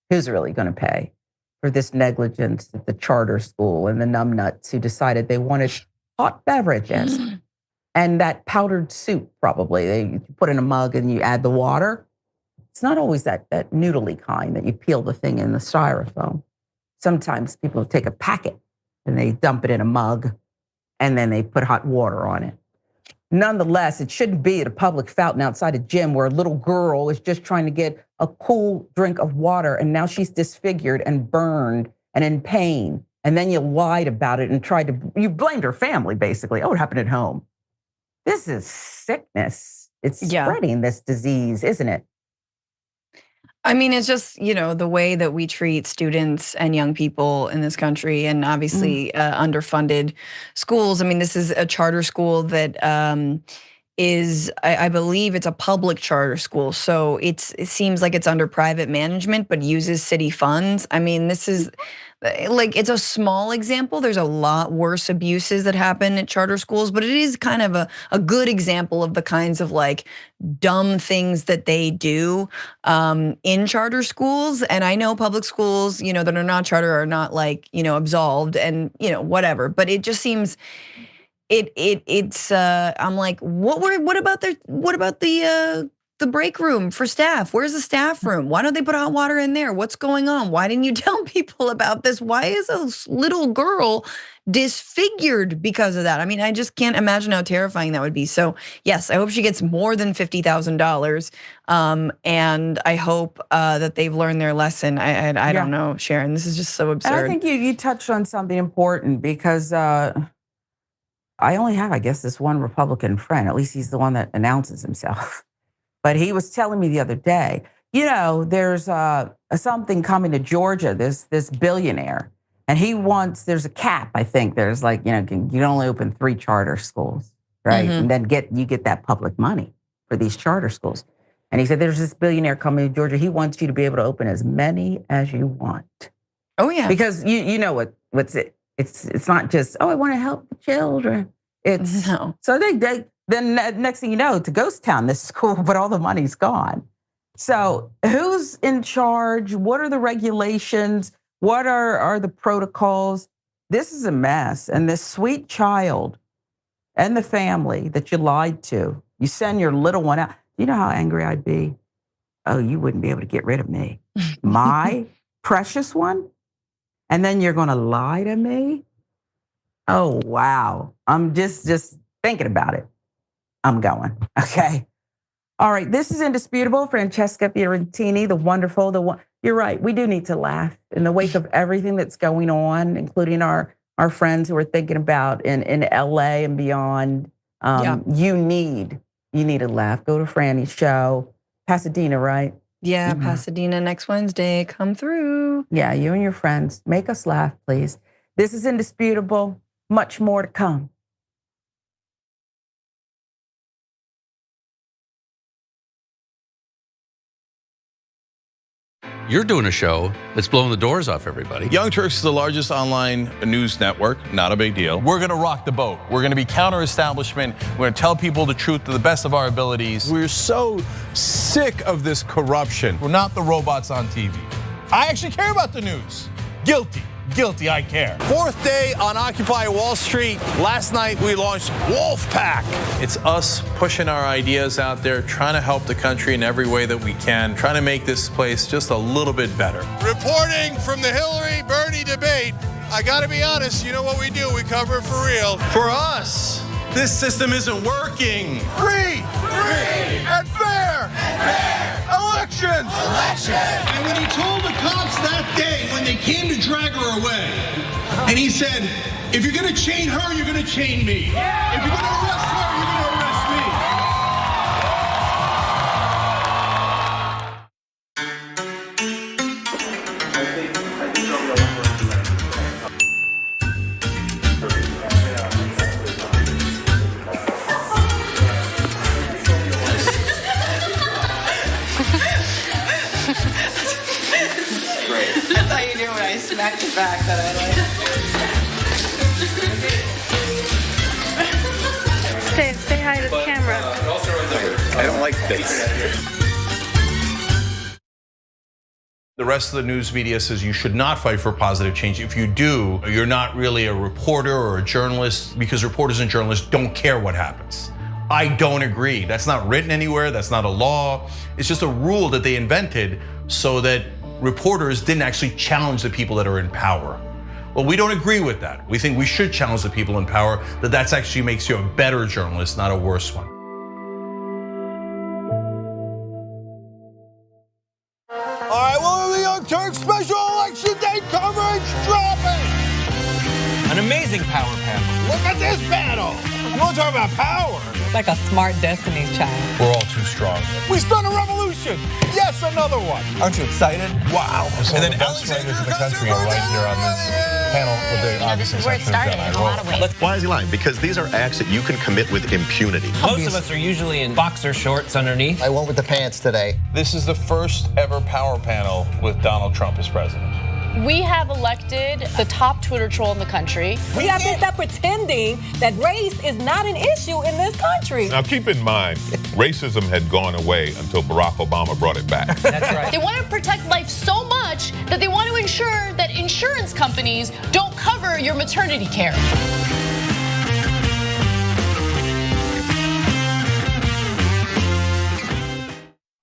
C: Who's really going to pay for this negligence at the charter school and the numbnuts who decided they wanted hot beverages and that powdered soup, probably. They put in a mug and you add the water. It's not always that noodly kind that you peel the thing in the styrofoam. Sometimes people take a packet and they dump it in a mug and then they put hot water on it. Nonetheless, it shouldn't be at a public fountain outside a gym where a little girl is just trying to get a cool drink of water, and now she's disfigured and burned and in pain. And then you lied about it and you blamed her family, basically. Oh, it happened at home. This is sickness. It's spreading this disease, isn't it?
D: I mean, it's just, the way that we treat students and young people in this country, and obviously underfunded schools. I mean, this is a charter school that is, I believe it's a public charter school. So it seems like it's under private management, but uses city funds. I mean, this is it's a small example. There's a lot worse abuses that happen at charter schools, but it is kind of a good example of the kinds of dumb things that they do in charter schools. And I know public schools, that are not charter are not absolved and whatever. But it just seems I'm like, what about the break room for staff? Where's the staff room? Why don't they put hot water in there? What's going on? Why didn't you tell people about this? Why is a little girl disfigured because of that? I mean, I just can't imagine how terrifying that would be. So yes, I hope she gets more than $50,000. And I hope that they've learned their lesson. I don't know, Sharon, this is just so absurd.
C: And I think you touched on something important because I only have, I guess, this one Republican friend. At least he's the one that announces himself. But he was telling me the other day, there's something coming to Georgia, this billionaire. And there's a cap, I think. There's you can only open 3 charter schools, right? And then you get that public money for these charter schools. And he said, there's this billionaire coming to Georgia. He wants you to be able to open as many as you want.
D: Oh, yeah.
C: Because you know what's it? It's not just, I want to help the children. It's no. So then next thing you know, it's a ghost town, this school, but all the money's gone. So who's in charge? What are the regulations? What are the protocols? This is a mess. And this sweet child and the family that you lied to, you send your little one out. You know how angry I'd be? Oh, you wouldn't be able to get rid of me. My precious one? And then you're gonna lie to me? Oh, wow. I'm just thinking about it. I'm going, okay? All right, this is indisputable. Francesca Fiorentini, the wonderful, you're right, we do need to laugh in the wake of everything that's going on, including our friends who are thinking about in LA and beyond. You need to laugh. Go to Franny's show. Pasadena, right?
D: Yeah, Pasadena next Wednesday. Come through.
C: Yeah, you and your friends. Make us laugh, please. This is indisputable. Much more to come.
A: You're doing a show that's blowing the doors off everybody.
V: Young Turks is the largest online news network, not a big deal. We're gonna rock the boat. We're gonna be counter-establishment. We're gonna tell people the truth to the best of our abilities. We're so sick of this corruption. We're not the robots on TV. I actually care about the news. Guilty, I care. 4th day on Occupy Wall Street. Last night we launched Wolfpack. It's us pushing our ideas out there, trying to help the country in every way that we can, trying to make this place just a little bit better.
W: Reporting from the Hillary-Bernie debate, I gotta be honest, you know what we do, we cover it for real.
V: For us, this system isn't working.
W: Free and fair elections.
T: And when he told the cops that day, when they came to drag her away, and he said, if you're gonna chain her, you're gonna chain me. If you're gonna arrest her, you're gonna arrest me.
N: That's how you do when I smack your back that I like.
X: Say hi to the camera.
V: I don't like this. The rest of the news media says you should not fight for positive change. If you do, you're not really a reporter or a journalist, because reporters and journalists don't care what happens. I don't agree. That's not written anywhere. That's not a law. It's just a rule that they invented so that reporters didn't actually challenge the people that are in power. Well, we don't agree with that. We think we should challenge the people in power, that actually makes you a better journalist, not a worse one.
W: All right, well, the Young Turks special election day coverage dropping.
F: An amazing power panel.
W: Look at this panel. You want to talk about power?
G: Like a smart Destiny's Child.
V: We're all too strong.
W: We start a revolution. Yes, another one.
F: Aren't you excited?
W: Wow.
F: And then best writers in the country are right here on this panel with the obvious exception of Jedi.
I: Why is he lying? Because these are acts that you can commit with impunity.
F: Most of us are usually in boxer shorts underneath.
H: I went with the pants today.
V: This is the first ever power panel with Donald Trump as president.
E: We have elected the top Twitter troll in the country.
G: We have to stop pretending that race is not an issue in this country.
J: Now keep in mind, racism had gone away until Barack Obama brought it back.
F: That's right.
E: They want to protect life so much that they want to ensure that insurance companies don't cover your maternity care.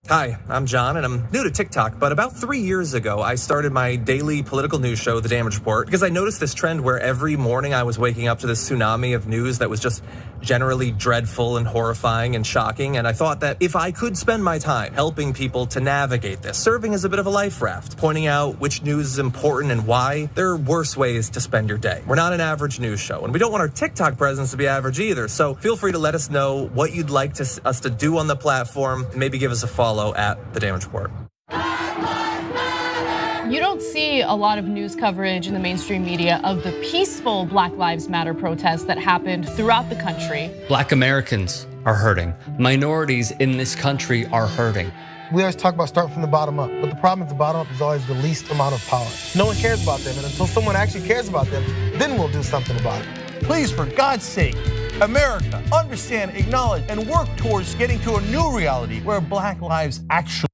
F: Hi, I'm John, and I'm new to TikTok, but about 3 years ago, I started my daily political news show, The Damage Report, because I noticed this trend where every morning I was waking up to this tsunami of news that was just generally dreadful and horrifying and shocking, and I thought that if I could spend my time helping people to navigate this, serving as a bit of a life raft, pointing out which news is important and why, there are worse ways to spend your day. We're not an average news show, and we don't want our TikTok presence to be average either, so feel free to let us know what you'd like us to do on the platform, and maybe give us a follow at The Damage Report.
E: You don't see a lot of news coverage in the mainstream media of the peaceful Black Lives Matter protests that happened throughout the country.
Y: Black Americans are hurting. Minorities in this country are hurting.
Z: We always talk about starting from the bottom up, but the problem is the bottom up is always the least amount of power. No one cares about them, and until someone actually cares about them, then we'll do something about it.
W: Please, for God's sake, America, understand, acknowledge, and work towards getting to a new reality where Black lives actually.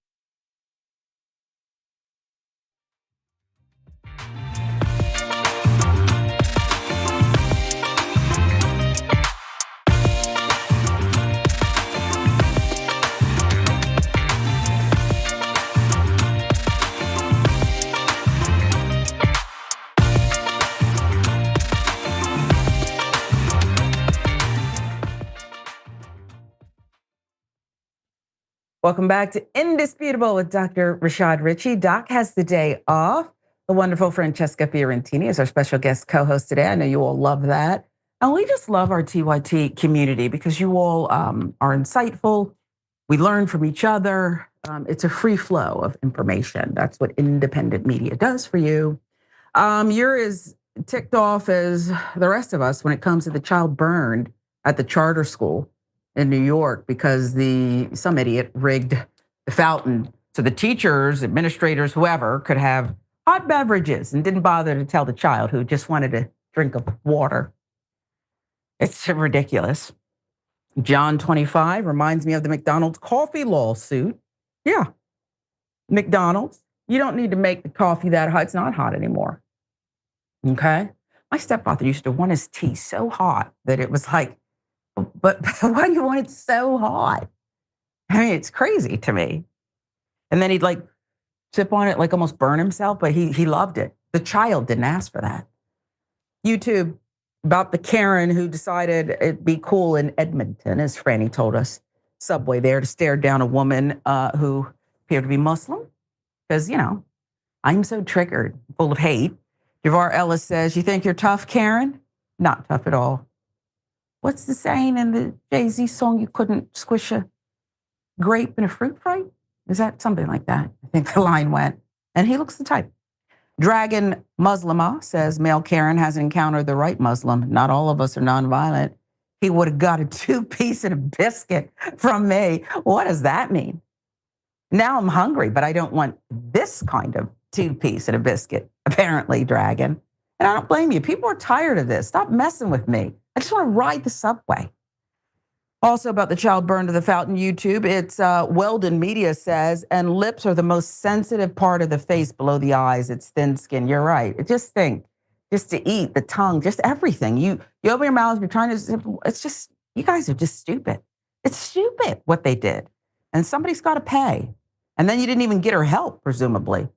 C: Welcome back to Indisputable with Dr. Rashad Ritchie. Doc has the day off. The wonderful Francesca Fiorentini is our special guest co-host today. I know you all love that. And we just love our TYT community because you all are insightful. We learn from each other. It's a free flow of information. That's what independent media does for you. You're as ticked off as the rest of us when it comes to the child burned at the charter school in New York because some idiot rigged the fountain so the teachers, administrators, whoever could have hot beverages and didn't bother to tell the child who just wanted a drink of water. It's ridiculous. John 25 reminds me of the McDonald's coffee lawsuit. Yeah, McDonald's, you don't need to make the coffee that hot. It's not hot anymore, okay? My stepfather used to want his tea so hot that it was like, but why do you want it so hot? I mean, it's crazy to me. And then he'd like sip on it, like almost burn himself, but he loved it. The child didn't ask for that. YouTube, about the Karen who decided it'd be cool in Edmonton, as Franny told us, subway there to stare down a woman who appeared to be Muslim. Because, you know, I'm so triggered, full of hate. Javar Ellis says, you think you're tough, Karen? Not tough at all. What's the saying in the Jay-Z song? You couldn't squish a grape in a fruit fight? Is that something like that? I think the line went. And he looks the type. Dragon Muslima says, male Karen hasn't encountered the right Muslim. Not all of us are nonviolent. He would have got a 2-piece and a biscuit from me. What does that mean? Now I'm hungry, but I don't want this kind of 2-piece and a biscuit, apparently, Dragon. And I don't blame you. People are tired of this. Stop messing with me. I just want to ride the subway. Also about the child burned to the fountain, YouTube, it's Weldon Media says, and lips are the most sensitive part of the face below the eyes. It's thin skin. You're right. Just think, just to eat, the tongue, just everything. You open your mouth, you're trying to, it's just, you guys are just stupid. It's stupid what they did. And somebody's got to pay. And then you didn't even get her help, presumably.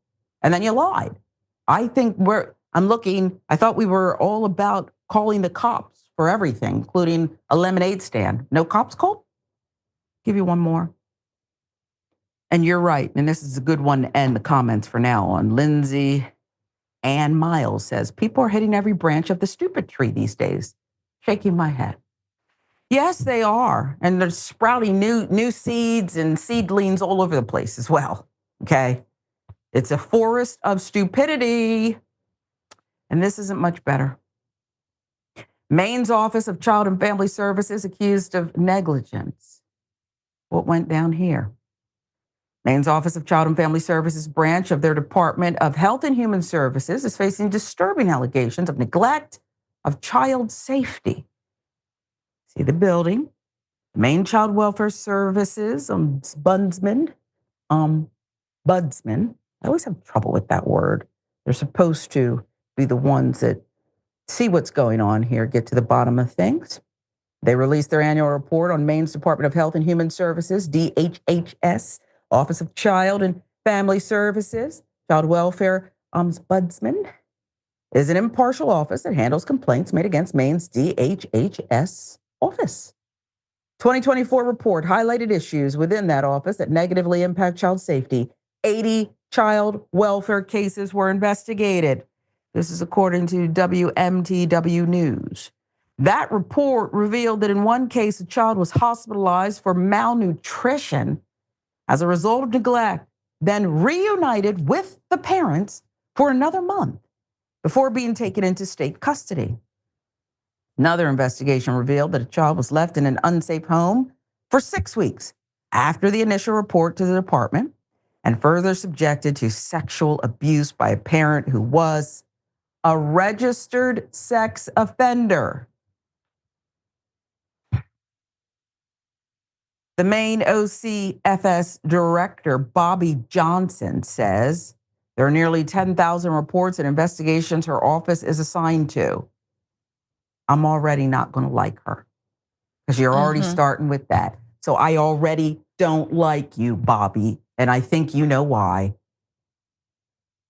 C: And then you lied. I think I'm looking, I thought we were all about calling the cops for everything, including a lemonade stand. No cops called? Give you one more. And you're right, and this is a good one to end the comments for now on. Lindsay Ann Miles says, people are hitting every branch of the stupid tree these days. Shaking my head. Yes, they are. And they're sprouting new seeds and seedlings all over the place as well. Okay? It's a forest of stupidity. And this isn't much better. Maine's Office of Child and Family Services accused of negligence. What went down here? Maine's Office of Child and Family Services branch of their Department of Health and Human Services is facing disturbing allegations of neglect of child safety. See the building, Maine Child Welfare Services, Ombudsman. I always have trouble with that word. They're supposed to be the ones that see what's going on here, get to the bottom of things. They released their annual report on Maine's Department of Health and Human Services, DHHS, Office of Child and Family Services, Child Welfare Ombudsman, is an impartial office that handles complaints made against Maine's DHHS office. 2024 report highlighted issues within that office that negatively impact child safety. 80 child welfare cases were investigated. This is according to WMTW News. That report revealed that in one case, a child was hospitalized for malnutrition as a result of neglect, then reunited with the parents for another month before being taken into state custody. Another investigation revealed that a child was left in an unsafe home for 6 weeks after the initial report to the department and further subjected to sexual abuse by a parent who was a registered sex offender. The Maine OCFS director, Bobby Johnson, says there are nearly 10,000 reports and investigations her office is assigned to. I'm already not going to like her because you're already starting with that. So I already don't like you, Bobby, and I think you know why.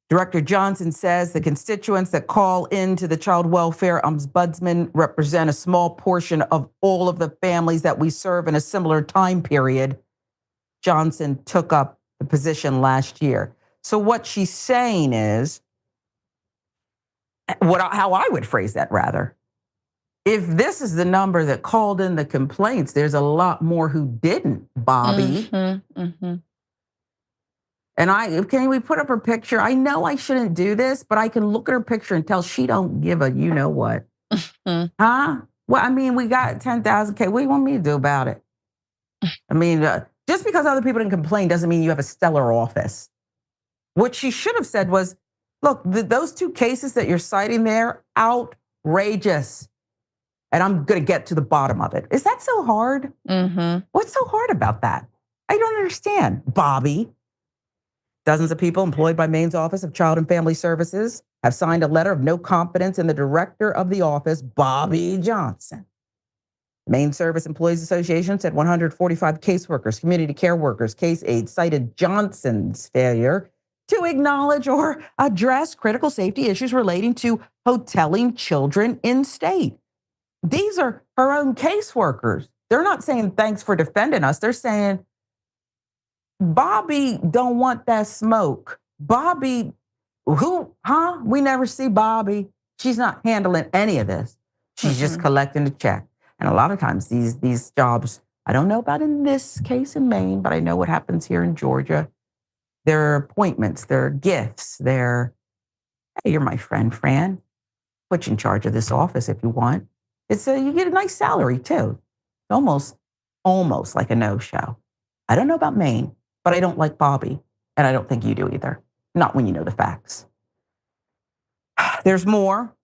C: Director Johnson says the constituents that call into the Child Welfare Ombudsman represent a small portion of all of the families that we serve in a similar time period. Johnson took up the position last year. So what she's saying is, how I would phrase that rather, if this is the number that called in the complaints, there's a lot more who didn't, Bobby. And can we put up her picture? I know I shouldn't do this, but I can look at her picture and tell she don't give a you know what. Huh? Well, I mean, we got 10,000. What do you want me to do about it? I mean, just because other people didn't complain doesn't mean you have a stellar office. What she should have said was, look, those 2 cases that you're citing there, outrageous. And I'm going to get to the bottom of it. Is that so hard? What's so hard about that? I don't understand, Bobby. Dozens of people employed by Maine's Office of Child and Family Services have signed a letter of no confidence in the director of the office, Bobby Johnson. Maine Service Employees Association said 145 caseworkers, community care workers, case aides cited Johnson's failure to acknowledge or address critical safety issues relating to hoteling children in state. These are her own caseworkers. They're not saying thanks for defending us. They're saying, Bobby don't want that smoke. Bobby, we never see Bobby. She's not handling any of this. She's just collecting the check. And a lot of times these jobs, I don't know about in this case in Maine, but I know what happens here in Georgia. There are appointments, there are gifts, hey, you're my friend, Fran. Put you in charge of this office if you want. You get a nice salary too. Almost like a no-show. I don't know about Maine, but I don't like Bobby. And I don't think you do either. Not when you know the facts. There's more.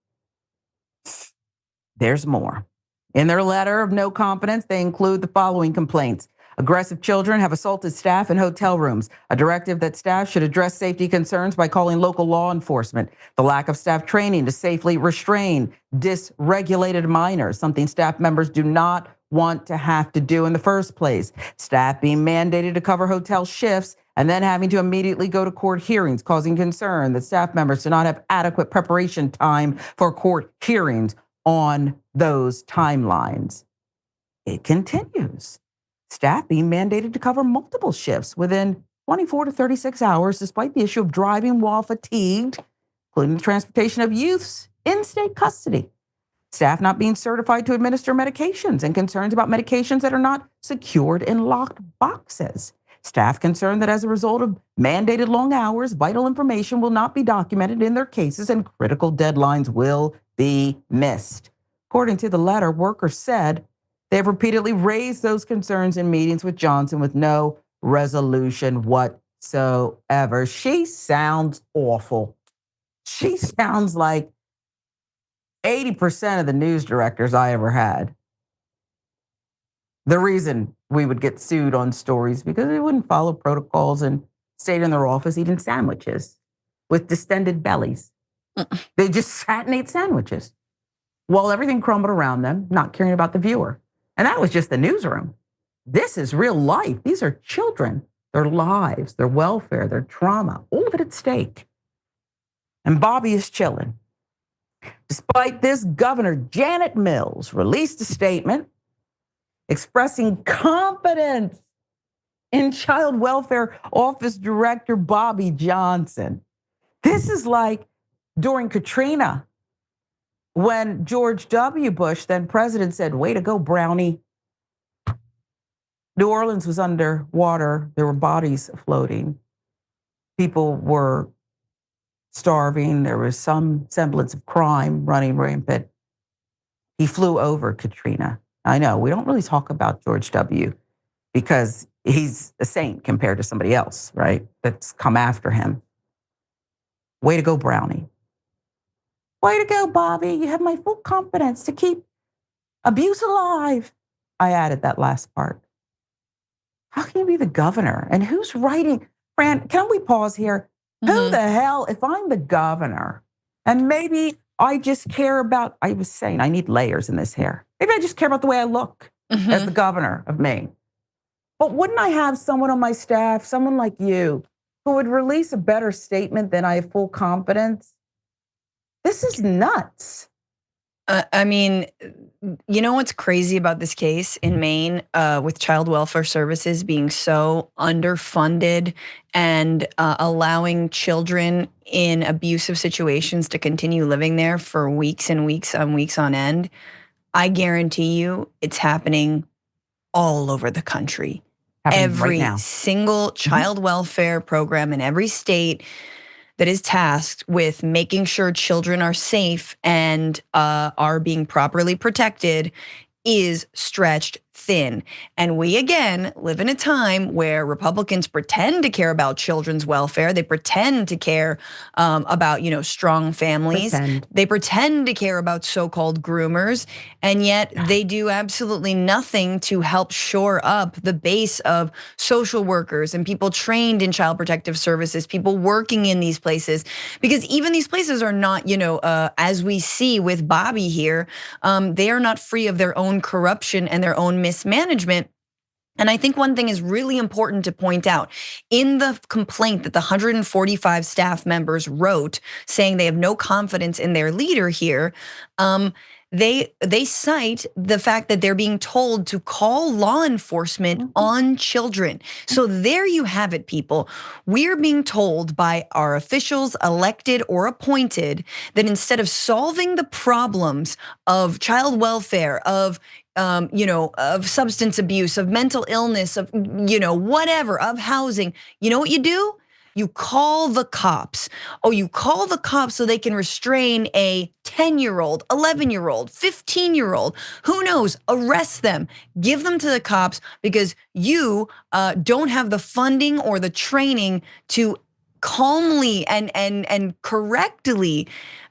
C: In their letter of no confidence, they include the following complaints. Aggressive children have assaulted staff in hotel rooms. A directive that staff should address safety concerns by calling local law enforcement. The lack of staff training to safely restrain dysregulated minors, something staff members do not want to have to do in the first place. Staff being mandated to cover hotel shifts and then having to immediately go to court hearings, causing concern that staff members do not have adequate preparation time for court hearings on those timelines. It continues. Staff being mandated to cover multiple shifts within 24 to 36 hours, despite the issue of driving while fatigued, including the transportation of youths in state custody. Staff not being certified to administer medications and concerns about medications that are not secured in locked boxes. Staff concerned that as a result of mandated long hours, vital information will not be documented in their cases and critical deadlines will be missed. According to the letter, workers said they have repeatedly raised those concerns in meetings with Johnson with no resolution whatsoever. She sounds awful. She sounds like 80% of the news directors I ever had. The reason we would get sued on stories because they wouldn't follow protocols and stayed in their office eating sandwiches with distended bellies. They just sat and ate sandwiches while everything crumbled around them, not caring about the viewer. And that was just the newsroom. This is real life. These are children, their lives, their welfare, their trauma, all of it at stake. And Bobby is chilling. Despite this, Governor Janet Mills released a statement expressing confidence in Child Welfare Office Director Bobby Johnson. This is like during Katrina, when George W. Bush, then president, said, "Way to go, Brownie." New Orleans was underwater. There were bodies floating. People were starving. There was some semblance of crime running rampant. He flew over Katrina. I know, we don't really talk about George W. because he's a saint compared to somebody else, right? That's come after him. Way to go, Brownie. Way to go, Bobby. You have my full confidence to keep abuse alive. I added that last part. How can you be the governor? And who's writing? Fran, can we pause here? Who the hell, if I'm the governor, and maybe I just care about, I was saying I need layers in this hair. Maybe I just care about the way I look as the governor of Maine. But wouldn't I have someone on my staff, someone like you, who would release a better statement than I have full confidence? This is nuts.
D: I mean, you know what's crazy about this case in Maine with child welfare services being so underfunded and allowing children in abusive situations to continue living there for weeks and weeks on end? I guarantee you it's happening all over the country. Every single child welfare program in every state that is tasked with making sure children are safe and are being properly protected is stretched thin. And we, again, live in a time where Republicans pretend to care about children's welfare. They pretend to care about, strong families. They pretend to care about so-called groomers. And yet they do absolutely nothing to help shore up the base of social workers and people trained in child protective services, people working in these places. Because even these places are not, as we see with Bobby here, they are not free of their own corruption and their own mismanagement. And I think one thing is really important to point out. In the complaint that the 145 staff members wrote saying they have no confidence in their leader here, they cite the fact that they're being told to call law enforcement on children. So there you have it, people. We're being told by our officials, elected or appointed, that instead of solving the problems of child welfare, of substance abuse, of mental illness, of, whatever, of housing, you know what you do? You call the cops. Oh, you call the cops so they can restrain a 10-year-old, 11-year-old, 15-year-old, who knows, arrest them, give them to the cops because you don't have the funding or the training to calmly and correctly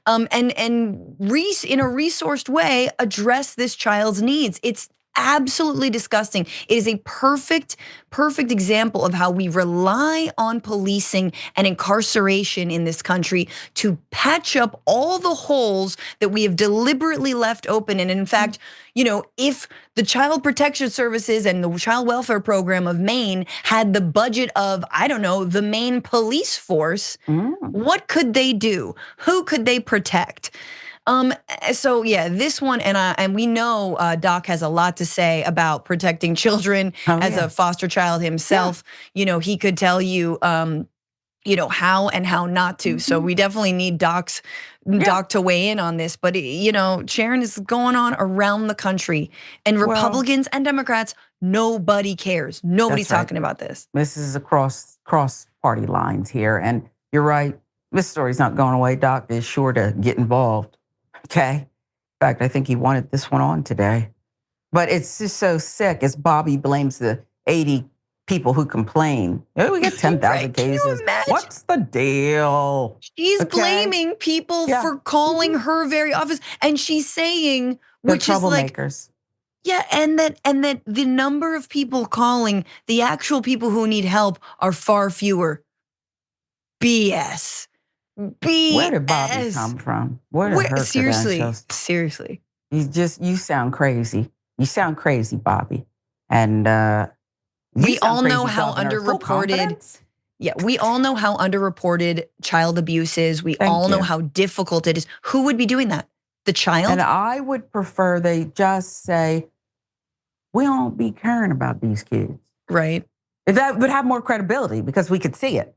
D: in a resourced way address this child's needs. It's absolutely disgusting. It is a perfect example of how we rely on policing and incarceration in this country to patch up all the holes that we have deliberately left open. And in fact, if the Child Protection Services and the Child Welfare Program of Maine had the budget of, I don't know, the Maine police force, what could they do? Who could they protect? So yeah, this one, and we know Doc has a lot to say about protecting children as a foster child himself. He could tell you, how and how not to. So we definitely need Doc to weigh in on this. But Sharon, is going on around the country, and Republicans and Democrats, nobody cares. Nobody's talking about this.
C: This is across party lines here, and you're right. This story's not going away. Doc is sure to get involved. Okay. In fact, I think he wanted this one on today. But it's just so sick as Bobby blames the 80 people who complain. We get 10,000 cases. What's the deal?
D: She's blaming people for calling her very office, and she's saying, which is like
C: troublemakers.
D: And that the number of people calling, the actual people who need help, are far fewer. BS.
C: Where did Bobby come from? Where did her credentials?
D: Seriously.
C: You sound crazy. You sound crazy, Bobby. And
D: we all know how underreported. Yeah, we all know how underreported child abuse is. We all know how difficult it is. Who would be doing that? The child?
C: And I would prefer they just say, we don't be caring about these kids.
D: Right.
C: That would have more credibility because we could see it.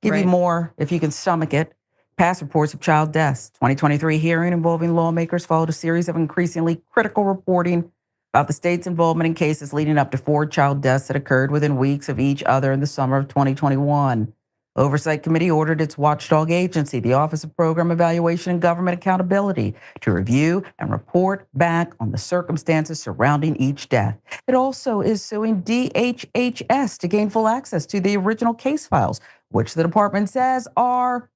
C: Give you more if you can stomach it. Past reports of child deaths. 2023 hearing involving lawmakers followed a series of increasingly critical reporting about the state's involvement in cases leading up to 4 child deaths that occurred within weeks of each other in the summer of 2021. Oversight Committee ordered its watchdog agency, the Office of Program Evaluation and Government Accountability, to review and report back on the circumstances surrounding each death. It also is suing DHHS to gain full access to the original case files, which the department says are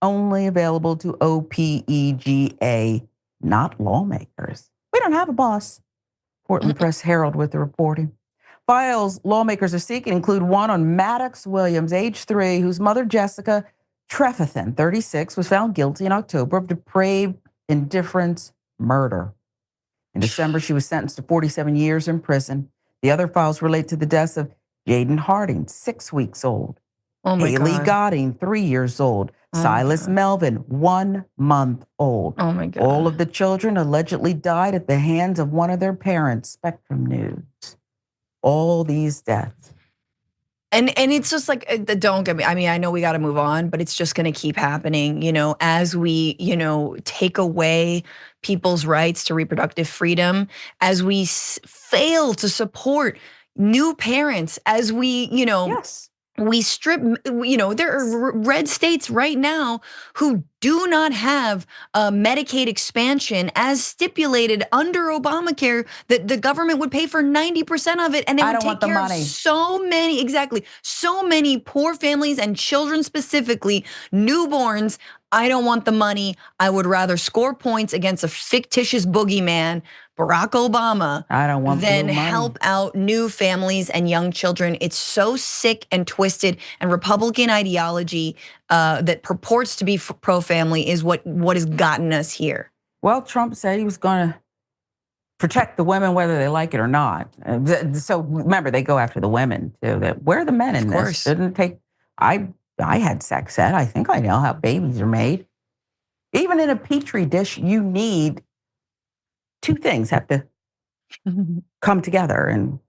C: only available to OPEGA, not lawmakers. We don't have a boss. Portland Press Herald with the reporting. Files lawmakers are seeking include one on Maddox Williams, age 3, whose mother, Jessica Trefethen, 36, was found guilty in October of depraved indifference murder. In December, she was sentenced to 47 years in prison. The other files relate to the deaths of Jaden Harding, 6 weeks old. Haley Godding, 3 years old. Silas Melvin, 1 month old.
D: Oh my God.
C: All of the children allegedly died at the hands of one of their parents, Spectrum News. All these deaths.
D: And it's just like, don't get me, I mean, I know we got to move on, but it's just going to keep happening, as we, take away people's rights to reproductive freedom, as we fail to support new parents, as we, we strip, there are red states right now who do not have Medicaid expansion as stipulated under Obamacare, that the government would pay for 90% of it, and they would take care of so many poor families and children, specifically newborns. I don't want the money. I would rather score points against a fictitious boogeyman, Barack Obama, than help out new families and young children. It's so sick and twisted, and Republican ideology that purports to be pro-family is what has gotten us here.
C: Well, Trump said he was going to protect the women whether they like it or not. So remember, they go after the women too. Where are the men in this? Didn't take. I had sex ed. I think I know how babies are made. Even in a petri dish, you need 2 things have to come together. And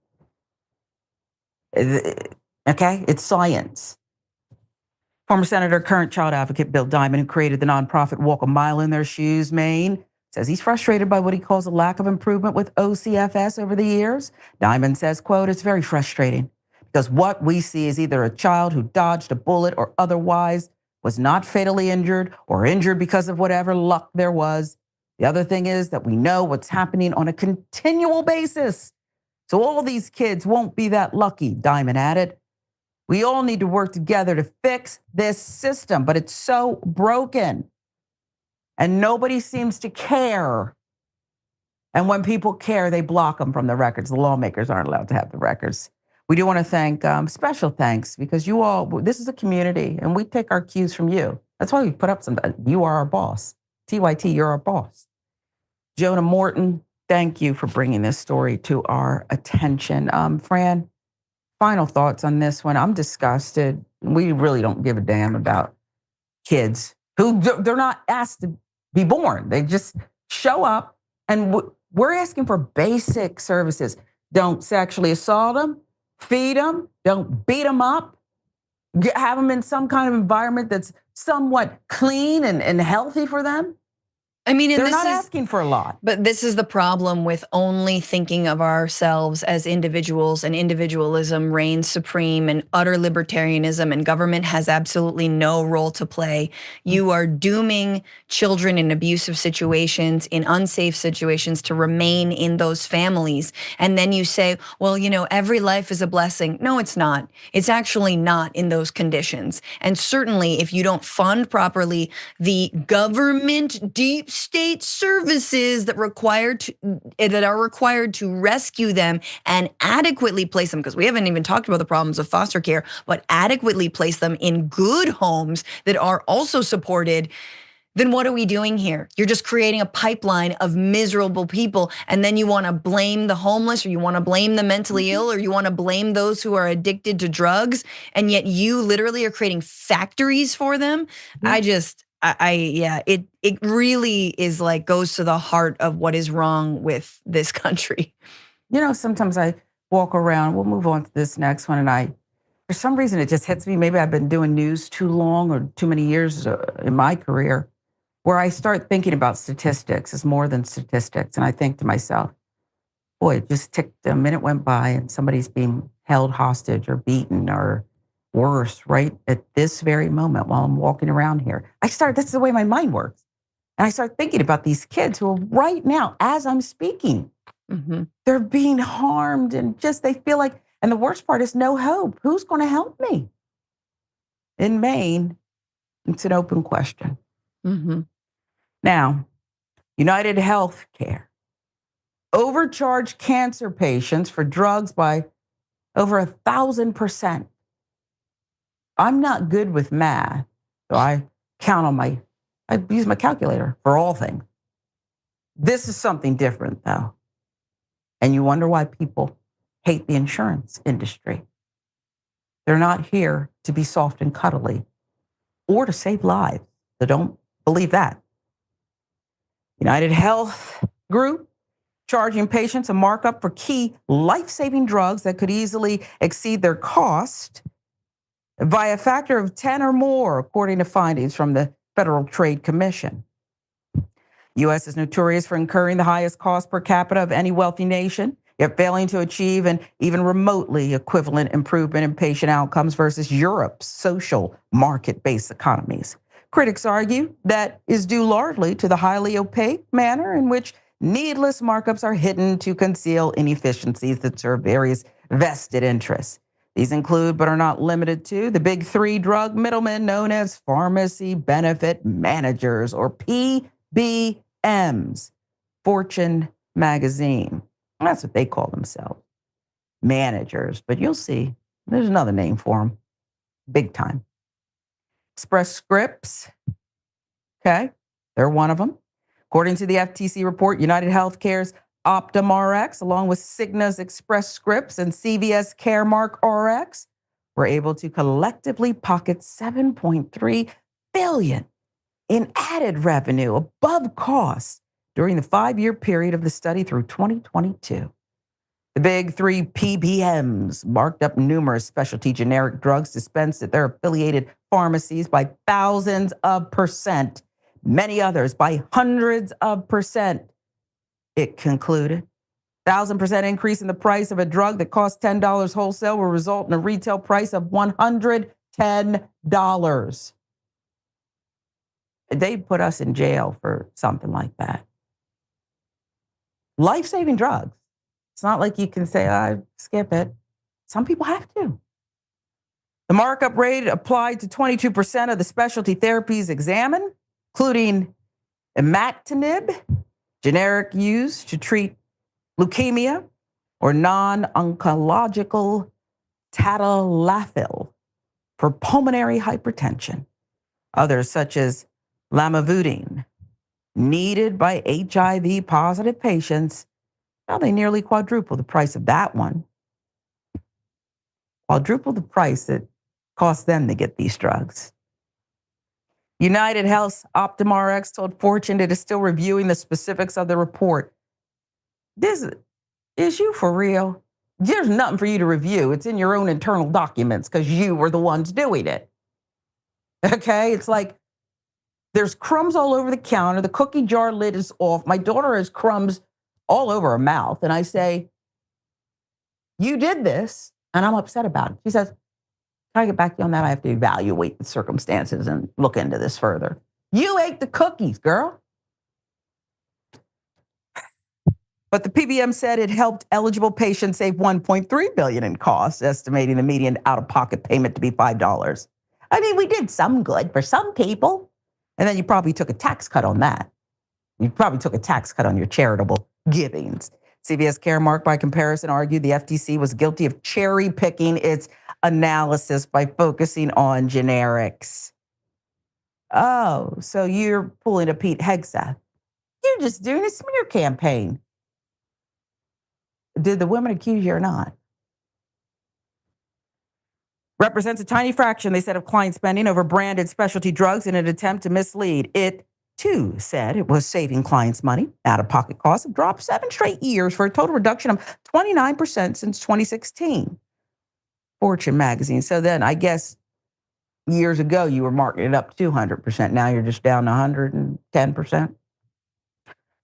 C: it's science. Former Senator, current child advocate Bill Diamond, who created the nonprofit Walk a Mile in Their Shoes, Maine, says he's frustrated by what he calls a lack of improvement with OCFS over the years. Diamond says, quote, "It's very frustrating because what we see is either a child who dodged a bullet or otherwise was not fatally injured or injured because of whatever luck there was. The other thing is that we know what's happening on a continual basis. So all these kids won't be that lucky," Diamond added. "We all need to work together to fix this system, but it's so broken. And nobody seems to care." And when people care, they block them from the records. The lawmakers aren't allowed to have the records. We do want to thank, special thanks, because you all, this is a community, and we take our cues from you. That's why we put up some, you are our boss. TYT, you're our boss. Jonah Morton, thank you for bringing this story to our attention. Fran, final thoughts on this one. I'm disgusted. We really don't give a damn about kids who they're not asked to be born. They just show up, and we're asking for basic services. Don't sexually assault them, feed them, don't beat them up, have them in some kind of environment that's somewhat clean and healthy for them.
D: I mean,
C: they're not asking for a lot.
D: But this is the problem with only thinking of ourselves as individuals, and individualism reigns supreme, and utter libertarianism, and government has absolutely no role to play. You are dooming children in abusive situations, in unsafe situations, to remain in those families. And then you say, well, you know, every life is a blessing. No, it's not. It's actually not in those conditions. And certainly if you don't fund properly the government deep state services that are required to rescue them and adequately place them, because we haven't even talked about the problems of foster care, but adequately place them in good homes that are also supported, then what are we doing here? You're just creating a pipeline of miserable people, and then you want to blame the homeless, or you want to blame the mentally ill, or you want to blame those who are addicted to drugs, and yet you literally are creating factories for them. It really is like goes to the heart of what is wrong with this country.
C: You know, sometimes I walk around, we'll move on to this next one, and for some reason it just hits me, maybe I've been doing news too long or too many years in my career, where I start thinking about statistics as more than statistics. And I think to myself, boy, it just ticked, a minute went by and somebody's being held hostage or beaten or worse right at this very moment while I'm walking around here. That's the way my mind works. And I start thinking about these kids who are right now, as I'm speaking, they're being harmed, and just, they feel like, and the worst part is no hope. Who's going to help me? In Maine, it's an open question. Now, UnitedHealth overcharged cancer patients for drugs by over 1,000%. I'm not good with math, so I use my calculator for all things. This is something different, though. And you wonder why people hate the insurance industry. They're not here to be soft and cuddly or to save lives. So don't believe that. UnitedHealth Group charging patients a markup for key life-saving drugs that could easily exceed their cost by a factor of 10 or more, according to findings from the Federal Trade Commission. U.S. is notorious for incurring the highest cost per capita of any wealthy nation, yet failing to achieve an even remotely equivalent improvement in patient outcomes versus Europe's social market-based economies. Critics argue that is due largely to the highly opaque manner in which needless markups are hidden to conceal inefficiencies that serve various vested interests. These include, but are not limited to, the big three drug middlemen known as pharmacy benefit managers, or PBMs. Fortune magazine. That's what they call themselves. Managers. But you'll see, there's another name for them. Big time. Express Scripts. Okay, they're one of them. According to the FTC report, UnitedHealthcare's Optum RX, along with Cigna's Express Scripts and CVS Caremark RX, were able to collectively pocket $7.3 billion in added revenue above cost during the 5-year period of the study through 2022. The big three PBMs marked up numerous specialty generic drugs dispensed at their affiliated pharmacies by thousands of percent, many others by hundreds of percent. It concluded, 1,000% increase in the price of a drug that costs $10 wholesale will result in a retail price of $110. They put us in jail for something like that. Life-saving drugs. It's not like you can say, skip it. Some people have to. The markup rate applied to 22% of the specialty therapies examined, including imatinib, generic used to treat leukemia or non-oncological tadalafil for pulmonary hypertension. Others, such as lamivudine, needed by HIV-positive patients. Now they nearly quadruple the price of that one. Quadruple the price it costs them to get these drugs. UnitedHealth's OptumRx told Fortune it is still reviewing the specifics of the report. This is you for real? There's nothing for you to review. It's in your own internal documents because you were the ones doing it. Okay, it's like there's crumbs all over the counter. The cookie jar lid is off. My daughter has crumbs all over her mouth. And I say, you did this, and I'm upset about it. She says, can I get back to you on that? I have to evaluate the circumstances and look into this further. You ate the cookies, girl. But the PBM said it helped eligible patients save $1.3 billion in costs, estimating the median out-of-pocket payment to be $5. I mean, we did some good for some people. And then you probably took a tax cut on that. You probably took a tax cut on your charitable givings. CVS Caremark, by comparison, argued the FTC was guilty of cherry picking its analysis by focusing on generics. Oh, so you're pulling a Pete Hegseth. You're just doing a smear campaign. Did the women accuse you or not? Represents a tiny fraction, they said, of client spending over branded specialty drugs in an attempt to mislead. It, too, said it was saving clients money. Out-of-pocket costs have dropped 7 straight years for a total reduction of 29% since 2016. Fortune magazine. So then I guess years ago you were marking it up 200%. Now you're just down 110%.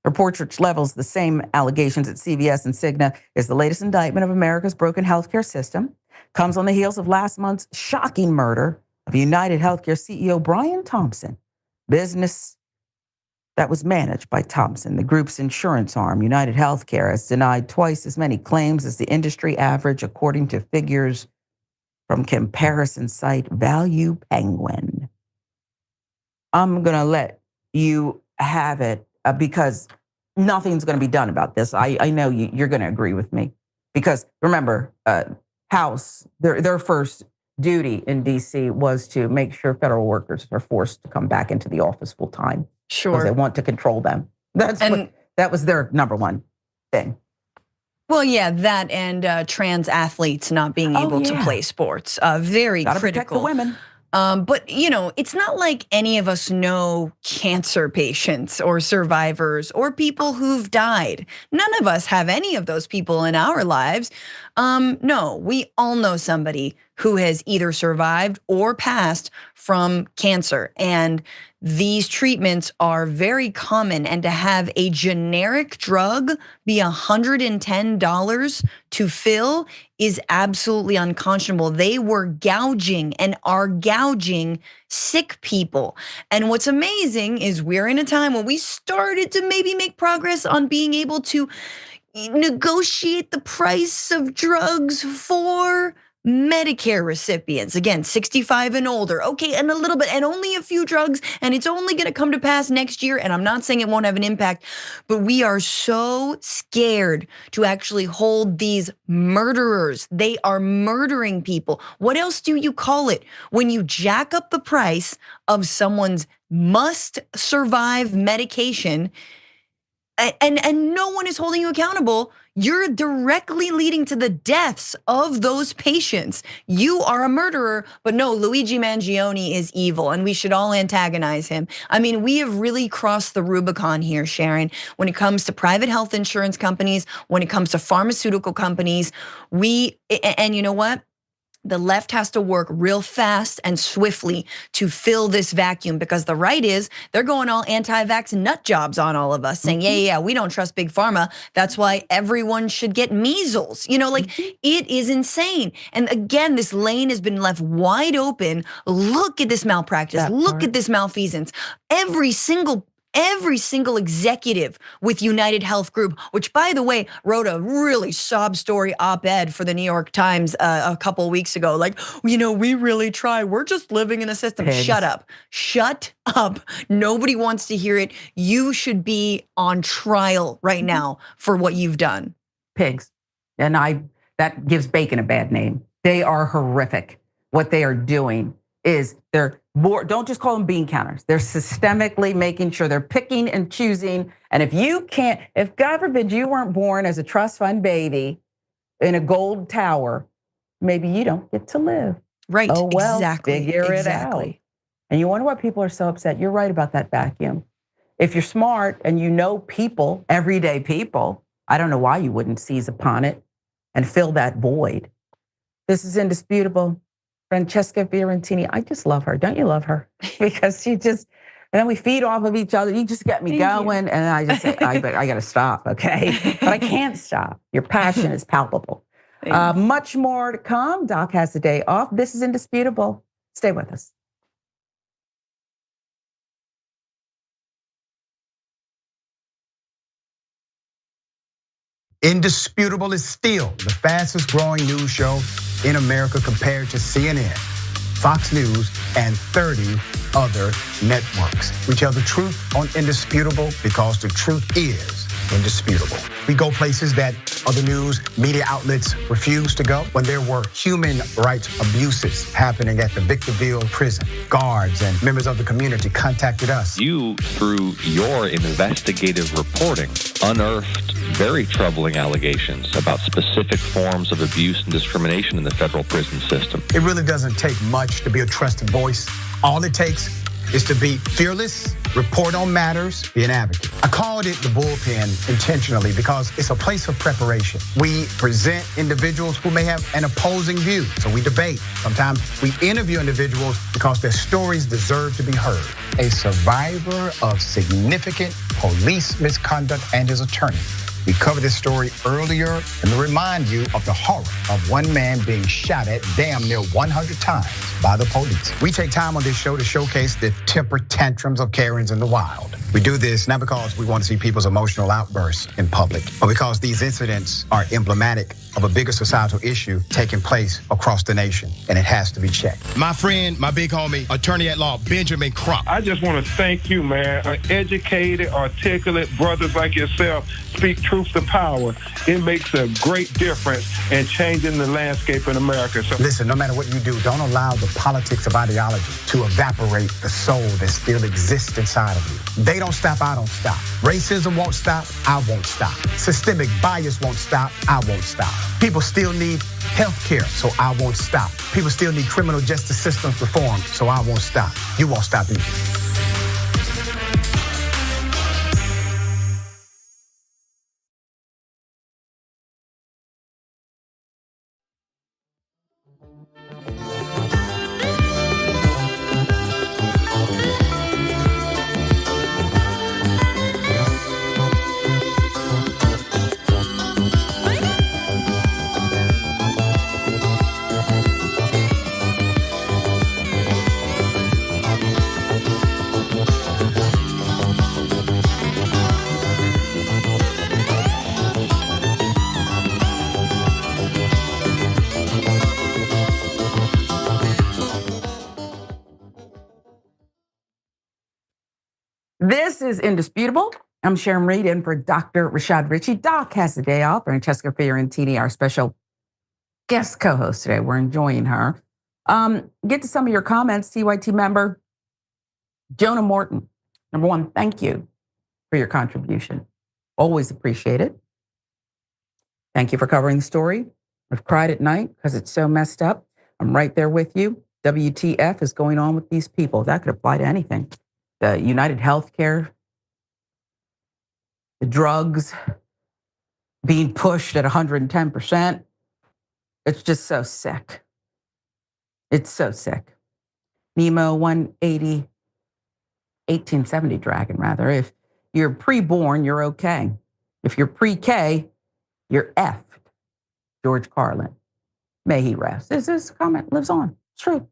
C: Report which levels the same allegations at CVS and Cigna is the latest indictment of America's broken healthcare system. Comes on the heels of last month's shocking murder of UnitedHealthcare CEO Brian Thompson. Business that was managed by Thompson. The group's insurance arm, UnitedHealthcare, has denied twice as many claims as the industry average, according to figures from comparison site Value Penguin. I'm going to let you have it because nothing's going to be done about this. I know you're going to agree with me because remember, House, their first duty in DC was to make sure federal workers are forced to come back into the office full time.
D: Sure.
C: Because they want to control them. That was their number one thing.
D: Well, yeah, that and trans athletes not being able to play sports, very
C: Gotta
D: critical.
C: protect the women.
D: But it's not like any of us know cancer patients or survivors or people who've died. None of us have any of those people in our lives. No, we all know somebody who has either survived or passed from cancer. And these treatments are very common, and to have a generic drug be $110 to fill is absolutely unconscionable. They were gouging and are gouging sick people. And what's amazing is we're in a time when we started to maybe make progress on being able to negotiate the price of drugs for Medicare recipients, again, 65 and older, okay, and a little bit, and only a few drugs, and it's only gonna come to pass next year, and I'm not saying it won't have an impact, but we are so scared to actually hold these murderers. They are murdering people. What else do you call it when you jack up the price of someone's must-survive medication and no one is holding you accountable? You're directly leading to the deaths of those patients. You are a murderer, but no, Luigi Mangione is evil and we should all antagonize him. I mean, we have really crossed the Rubicon here, Sharon, when it comes to private health insurance companies, when it comes to pharmaceutical companies. And you know what? The left has to work real fast and swiftly to fill this vacuum, because the right is, they're going all anti-vax nut jobs on all of us, saying, yeah, we don't trust big pharma. That's why everyone should get measles. It is insane. And again, this lane has been left wide open. Look at this malpractice. Look at this malfeasance. Every single Every single executive with UnitedHealth Group, which by the way, wrote a really sob story op-ed for the New York Times a couple of weeks ago. Like, we really try. We're just living in a system.
C: Pigs.
D: Shut up. Shut up. Nobody wants to hear it. You should be on trial right now for what you've done.
C: Pigs. And that gives bacon a bad name. They are horrific. What they are doing is they're more, don't just call them bean counters. They're systemically making sure they're picking and choosing. And if God forbid you weren't born as a trust fund baby in a gold tower, maybe you don't get to live.
D: Right,
C: oh, well,
D: exactly.
C: Figure it out. And you wonder why people are so upset. You're right about that vacuum. If you're smart and you know people, everyday people, I don't know why you wouldn't seize upon it and fill that void. This is indisputable. Francesca Fiorentini, I just love her. Don't you love her? Because and then we feed off of each other. You just get me going. And I just say, I got to stop, okay? But I can't stop. Your passion is palpable. Much more to come. Doc has the day off. This is indisputable. Stay with us.
K: Indisputable is still the fastest growing news show in America compared to CNN, Fox News, and 30 other networks. We tell the truth on Indisputable because the truth is indisputable. We go places that other news media outlets refuse to go. When there were human rights abuses happening at the Victorville prison, guards and members of the community contacted us.
L: You, through your investigative reporting, unearthed very troubling allegations about specific forms of abuse and discrimination in the federal prison system.
K: It really doesn't take much to be a trusted voice. All it takes is to be fearless, report on matters, be an advocate. I called it the bullpen intentionally because it's a place of preparation. We present individuals who may have an opposing view, so we debate. Sometimes we interview individuals because their stories deserve to be heard. A survivor of significant police misconduct and his attorney. We covered this story earlier and to remind you of the horror of one man being shot at damn near 100 times by the police. We take time on this show to showcase the temper tantrums of Karens in the wild. We do this not because we want to see people's emotional outbursts in public, but because these incidents are emblematic of a bigger societal issue taking place across the nation, and it has to be checked.
O: My friend, my big homie, attorney at law, Benjamin Crump.
P: I just want to thank you, man. Educated, articulate brothers like yourself speak truth to power. It makes a great difference in changing the landscape in America. So
K: listen, no matter what you do, don't allow the politics of ideology to evaporate the soul that still exists inside of you. They don't stop, I don't stop. Racism won't stop, I won't stop. Systemic bias won't stop, I won't stop. People still need health care, so I won't stop. People still need criminal justice systems reform, so I won't stop. You won't stop either.
C: This is Indisputable. I'm Sharon Reed in for Dr. Rashad Ritchie. Doc has the day off. Francesca Fiorentini, our special guest co-host today. We're enjoying her. Get to some of your comments. TYT member Jonah Morton. Number one, thank you for your contribution. Always appreciate it. Thank you for covering the story. I've cried at night because it's so messed up. I'm right there with you. WTF is going on with these people? That could apply to anything. The UnitedHealth care, the drugs being pushed at 110%. It's just so sick. It's so sick. Nemo 180, 1870 Dragon, rather. If you're pre-born, you're okay. If you're pre-K, you're effed. George Carlin. May he rest. This comment lives on. It's true.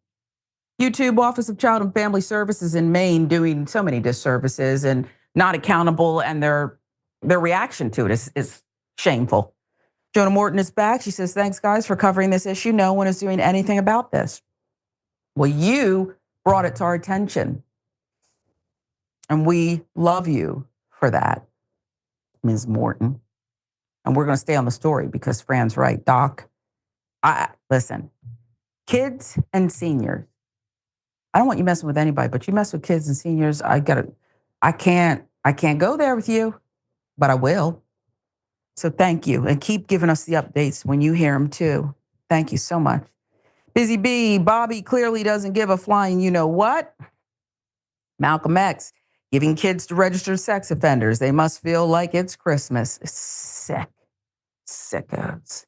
C: YouTube Office of Child and Family Services in Maine doing so many disservices and not accountable, and their reaction to it is shameful. Jonah Morton is back. She says, thanks, guys, for covering this issue. No one is doing anything about this. Well, you brought it to our attention, and we love you for that, Ms. Morton. And we're going to stay on the story because Fran's right. Doc, listen, kids and seniors, I don't want you messing with anybody, but you mess with kids and seniors, I can't go there with you, but I will. So thank you, and keep giving us the updates when you hear them too. Thank you so much. Busy B, Bobby clearly doesn't give a flying you know what. Malcolm X, giving kids to registered sex offenders. They must feel like it's Christmas. Sick. Sickos.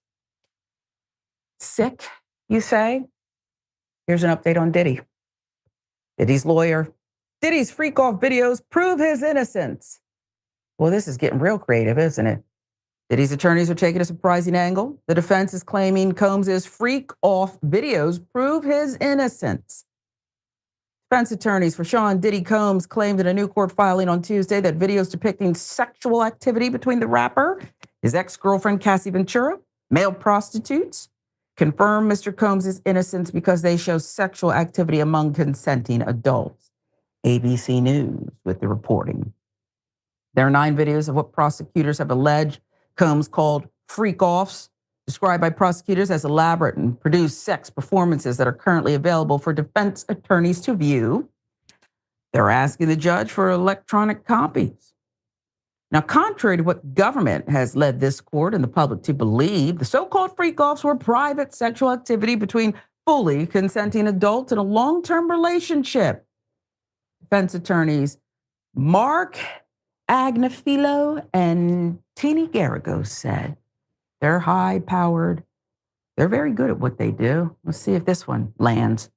C: Sick, you say? Here's an update on Diddy. Diddy's lawyer. Diddy's freak-off videos prove his innocence. Well, this is getting real creative, isn't it? Diddy's attorneys are taking a surprising angle. The defense is claiming Combs' freak-off videos prove his innocence. Defense attorneys for Sean Diddy Combs claimed in a new court filing on Tuesday that videos depicting sexual activity between the rapper, his ex-girlfriend Cassie Ventura, male prostitutes, confirm Mr. Combs' innocence because they show sexual activity among consenting adults. ABC News with the reporting. There are 9 videos of what prosecutors have alleged Combs called freak-offs, described by prosecutors as elaborate and produced sex performances that are currently available for defense attorneys to view. They're asking the judge for electronic copies. Now, contrary to what government has led this court and the public to believe, the so-called freak-offs were private sexual activity between fully consenting adults in a long-term relationship. Defense attorneys Mark Agnafilo and Tini Garagos said they're high-powered. They're very good at what they do. Let's see if this one lands.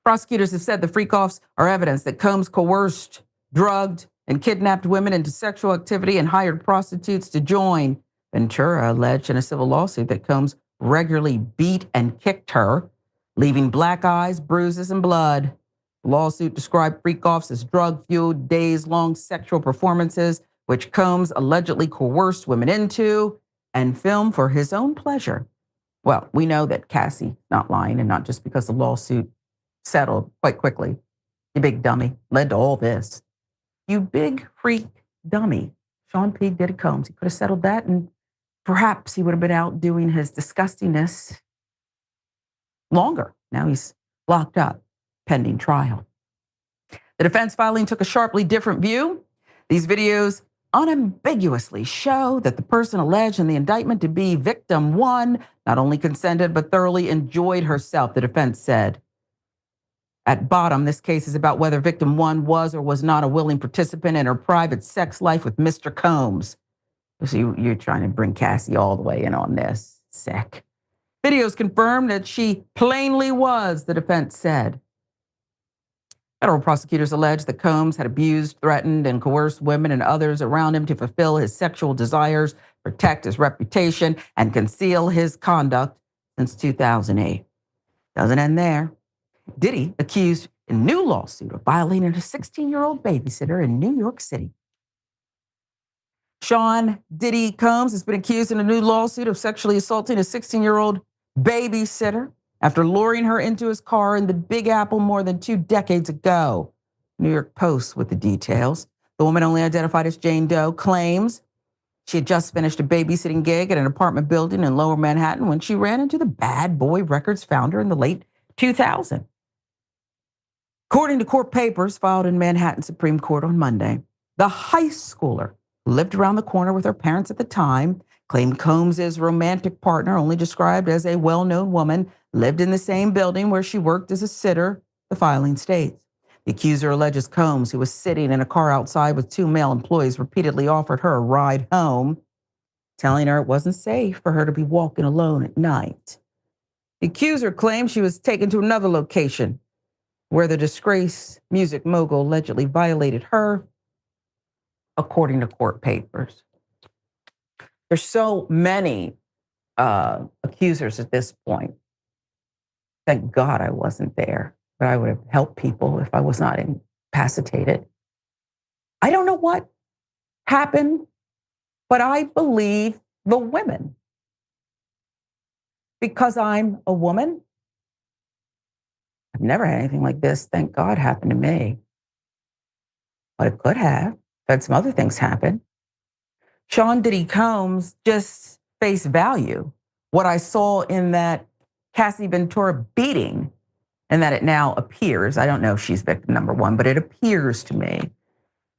C: Prosecutors have said the freak-offs are evidence that Combs coerced, drugged, and kidnapped women into sexual activity and hired prostitutes to join. Ventura alleged in a civil lawsuit that Combs regularly beat and kicked her, leaving black eyes, bruises, and blood. The lawsuit described freak-offs as drug-fueled, days-long sexual performances, which Combs allegedly coerced women into and filmed for his own pleasure. Well, we know that Cassie not lying, and not just because the lawsuit settled quite quickly. You big dummy, led to all this. You big freak dummy. Sean P. Diddy Combs. He could have settled that, and perhaps he would have been out doing his disgustingness longer. Now he's locked up, pending trial. The defense filing took a sharply different view. These videos unambiguously show that the person alleged in the indictment to be victim 1 not only consented but thoroughly enjoyed herself, the defense said. At bottom, this case is about whether victim 1 was or was not a willing participant in her private sex life with Mr. Combs. So you're trying to bring Cassie all the way in on this. Sick. Videos confirm that she plainly was, the defense said. Federal prosecutors allege that Combs had abused, threatened, and coerced women and others around him to fulfill his sexual desires, protect his reputation, and conceal his conduct since 2008. Doesn't end there. Diddy accused in a new lawsuit of violating a 16-year-old babysitter in New York City. Sean Diddy Combs has been accused in a new lawsuit of sexually assaulting a 16-year-old babysitter after luring her into his car in the Big Apple more than 2 decades ago. New York Post with the details. The woman, only identified as Jane Doe, claims she had just finished a babysitting gig at an apartment building in Lower Manhattan when she ran into the Bad Boy Records founder in the late 2000s. According to court papers filed in Manhattan Supreme Court on Monday, the high schooler who lived around the corner with her parents at the time claimed Combs' romantic partner, only described as a well-known woman, lived in the same building where she worked as a sitter, the filing states. The accuser alleges Combs, who was sitting in a car outside with 2 male employees, repeatedly offered her a ride home, telling her it wasn't safe for her to be walking alone at night. The accuser claimed she was taken to another location where the disgraced music mogul allegedly violated her, according to court papers. There's so many accusers at this point. Thank God I wasn't there, but I would have helped people if I was not incapacitated. I don't know what happened, but I believe the women. Because I'm a woman, I've never had anything like this, thank God, happen to me. But it could have. I've had some other things happen. Sean Diddy Combs, just face value. What I saw in that Cassie Ventura beating, and that it now appears, I don't know if she's victim number one, but it appears to me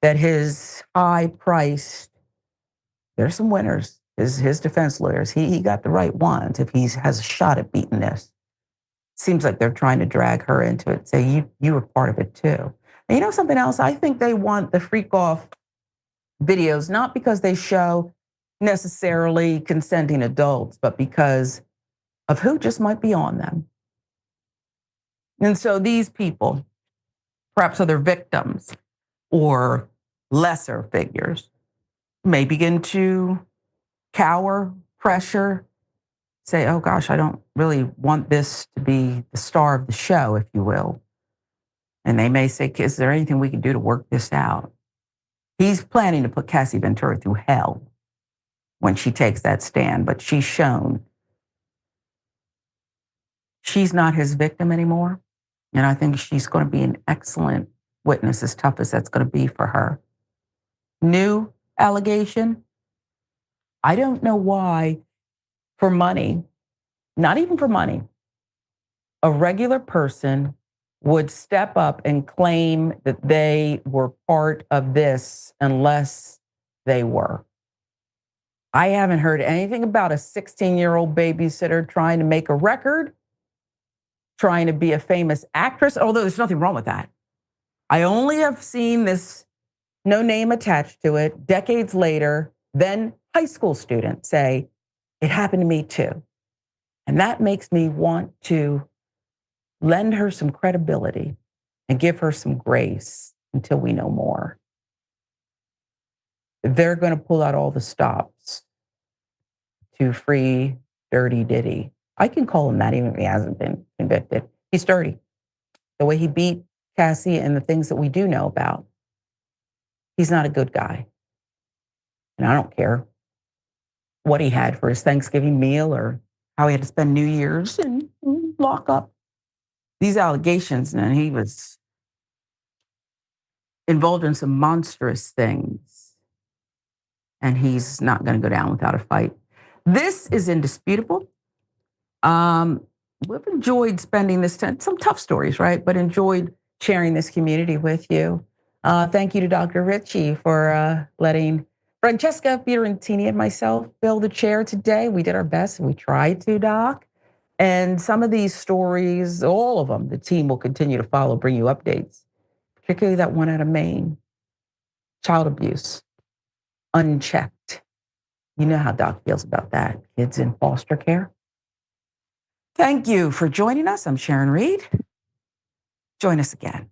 C: that his high-priced, there's some winners, his defense lawyers, he got the right ones if he has a shot at beating this. Seems like they're trying to drag her into it, say you were part of it too. And you know something else? I think they want the freak off videos, not because they show necessarily consenting adults, but because of who just might be on them. And so these people, perhaps other victims or lesser figures, may begin to cower, pressure, say, oh gosh, I don't really want this to be the star of the show, if you will. And they may say, is there anything we can do to work this out? He's planning to put Cassie Ventura through hell when she takes that stand, but she's shown she's not his victim anymore. And I think she's going to be an excellent witness, as tough as that's going to be for her. New allegation. I don't know why, for money, not even for money, a regular person would step up and claim that they were part of this unless they were. I haven't heard anything about a 16-year-old babysitter trying to make a record, trying to be a famous actress, although there's nothing wrong with that. I only have seen this no name attached to it decades later, then high school students say, it happened to me too. And that makes me want to lend her some credibility and give her some grace until we know more. They're going to pull out all the stops to free Dirty Diddy. I can call him that even if he hasn't been convicted. He's dirty. The way he beat Cassie and the things that we do know about. He's not a good guy. And I don't care what he had for his Thanksgiving meal or how he had to spend New Year's and lock up. These allegations, and he was involved in some monstrous things. And he's not going to go down without a fight. This is indisputable. We've enjoyed spending this time, some tough stories, right? But enjoyed sharing this community with you. Thank you to Dr. Ritchie for letting Francesca Fiorentini and myself fill the chair today. We did our best and we tried to, Doc. And some of these stories, all of them, the team will continue to follow, bring you updates, particularly that one out of Maine. Child abuse, unchecked. You know how Doc feels about that. Kids in foster care. Thank you for joining us. I'm Sharon Reed. Join us again.